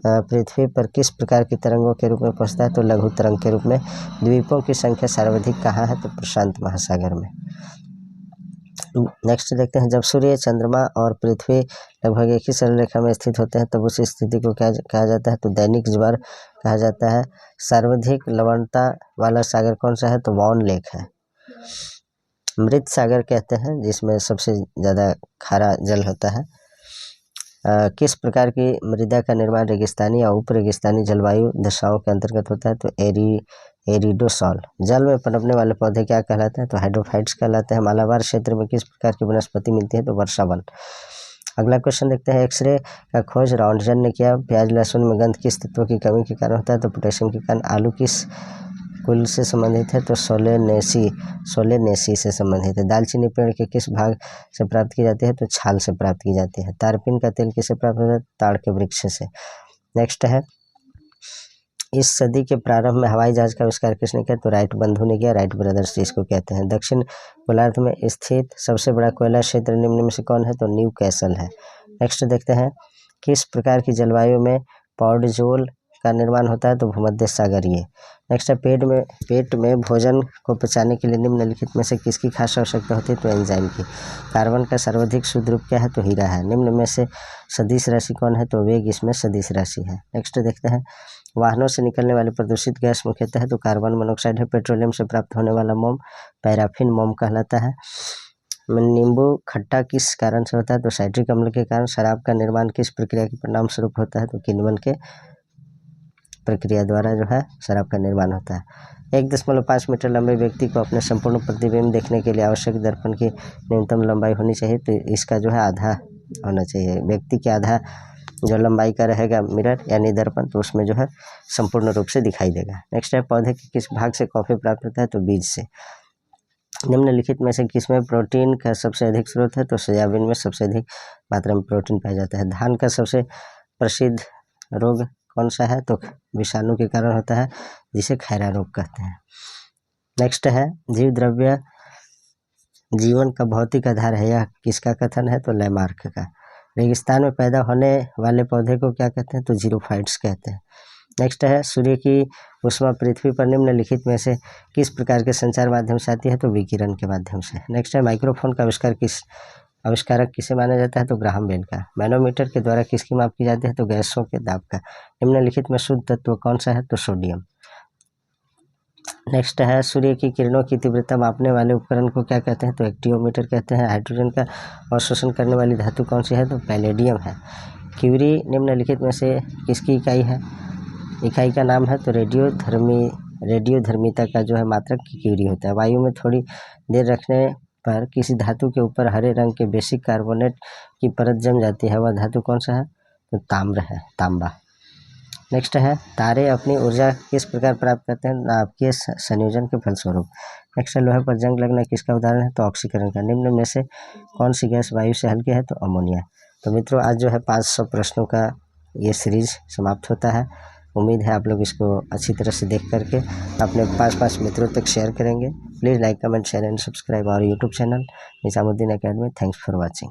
पृथ्वी पर किस प्रकार की तरंगों के रूप में पहुंचता है? तो लघु तरंग के रूप में। द्वीपों की संख्या सर्वाधिक कहाँ है? तो प्रशांत महासागर में। नेक्स्ट देखते हैं, जब सूर्य, चंद्रमा और पृथ्वी लगभग एक ही सरल रेखा में स्थित होते हैं तब उस स्थिति को क्या कहा जाता है? तो दैनिक ज्वर कहा जाता है। सर्वाधिक लवणता वाला सागर कौन सा है? तो वॉन लेक है। मृत सागर कहते हैं जिसमें सबसे ज़्यादा खारा जल होता है। किस प्रकार की मृदा का निर्माण रेगिस्तानी या उप रेगिस्तानी जलवायु दशाओं के अंतर्गत होता है? तो एरिडोसॉल। जल में पनपने वाले पौधे क्या कहलाते हैं? तो हाइड्रोफाइट्स कहलाते हैं। मालाबार क्षेत्र में किस प्रकार की वनस्पति मिलती है? तो वर्षावन। अगला क्वेश्चन देखते हैं, एक्सरे का खोज रॉन्टजन ने किया। प्याज लहसुन में गंध किस तत्व की कमी के कारण होता है? तो पोटेशियम के कारण। आलू किस कुल से संबंधित है? तो सोलेनेसी से संबंधित है। दालचीनी पेड़ के किस भाग से प्राप्त की जाती है? तो छाल से प्राप्त की जाती है। तारपीन का तेल किससे प्राप्त होता है? ताड़ के वृक्ष से। नेक्स्ट है, इस सदी के प्रारंभ में हवाई जहाज का आविष्कार किसने किया? तो राइट बंधु ने किया। राइट ब्रदर्स जिसको कहते हैं। दक्षिण गोलार्ध में स्थित सबसे बड़ा कोयला क्षेत्र निम्न में से कौन है? तो न्यू कैसल है। नेक्स्ट देखते हैं, किस प्रकार की जलवायु में पॉडजोल का निर्माण होता है? तो भूमध्य सागरीय। नेक्स्ट है, पेट में भोजन को पचाने के लिए निम्नलिखित में से किसकी खास आवश्यकता होती है? तो एंजाइम की। कार्बन का सर्वाधिक शुद्ध रूप क्या है? तो हीरा है। निम्न में से सदिश राशि कौन है? तो वेग इसमें सदिश राशि है। नेक्स्ट देखते हैं, वाहनों से निकलने वाली प्रदूषित गैस मुख्यतः तो कार्बन मोनोऑक्साइड है। पेट्रोलियम से प्राप्त होने वाला मोम पैराफिन मोम कहलाता है। नींबू खट्टा किस कारण से होता है? तो साइट्रिक अम्ल के कारण। शराब का निर्माण किस प्रक्रिया के परिणाम स्वरूप होता है? तो किण्वन के प्रक्रिया द्वारा जो है शराब का निर्माण होता है। 1.5 मीटर लंबे व्यक्ति को अपने संपूर्ण प्रतिबिंब देखने के लिए आवश्यक दर्पण की न्यूनतम लंबाई होनी चाहिए। तो इसका जो है आधा होना चाहिए। व्यक्ति के आधा जो लंबाई का रहेगा मिरर यानी दर्पण, तो उसमें जो है संपूर्ण रूप से दिखाई देगा। नेक्स्ट है, पौधे के किस भाग से कॉफी प्राप्त होता है? तो बीज से। निम्नलिखित में से किसमें प्रोटीन का सबसे अधिक स्रोत है? तो सोयाबीन में सबसे अधिक मात्रा में प्रोटीन पाया जाता है। धान का सबसे प्रसिद्ध रोग कौन सा है? तो विषाणु के कारण होता है, जिसे खैरा रोग कहते हैं। नेक्स्ट है, जीव द्रव्य जीवन का भौतिक आधार है, यह किसका कथन है? तो लैमार्क का। रेगिस्तान में पैदा होने वाले पौधे को क्या कहते हैं? तो जीरोफाइट्स कहते हैं। नेक्स्ट है, सूर्य की ऊष्मा पृथ्वी पर निम्नलिखित में से किस प्रकार के संचार माध्यम से आती है? तो विकिरण के माध्यम से। नेक्स्ट है, माइक्रोफोन का आविष्कारक किसे माना जाता है? तो ग्राहम बेल का। मैनोमीटर के द्वारा किसकी माप की जाती है? तो गैसों के दाब का। निम्नलिखित में शुद्ध तत्व कौन सा है? तो सोडियम। नेक्स्ट है, सूर्य की किरणों की तीव्रता मापने वाले उपकरण को क्या कहते हैं? तो एक्टियोमीटर कहते हैं। हाइड्रोजन का अवशोषण करने वाली धातु कौन सी है? तो पैलेडियम है। क्यूरी निम्नलिखित में से किसकी इकाई है? इकाई का नाम है तो रेडियोधर्मिता का जो है मात्रक की क्यूरी होता है। वायु में थोड़ी देर रखने पर किसी धातु के ऊपर हरे रंग के बेसिक कार्बोनेट की परत जम जाती है, वह धातु कौन सा है? तो ताम्र है, तांबा। नेक्स्ट है, तारे अपनी ऊर्जा किस प्रकार प्राप्त करते हैं? नाभिकीय संयोजन के फलस्वरूप। नेक्स्ट है, लोहे पर जंग लगना किसका उदाहरण है? तो ऑक्सीकरण का। निम्न में से कौन सी गैस वायु से हल्की है? तो अमोनिया। तो मित्रों, आज जो है 500 प्रश्नों का ये सीरीज समाप्त होता है। उम्मीद है आप लोग इसको अच्छी तरह से देख करके अपने 5 मित्रों तक शेयर करेंगे। Please like, comment, share and subscribe our YouTube channel Nizamuddin academy. Thanks for watching.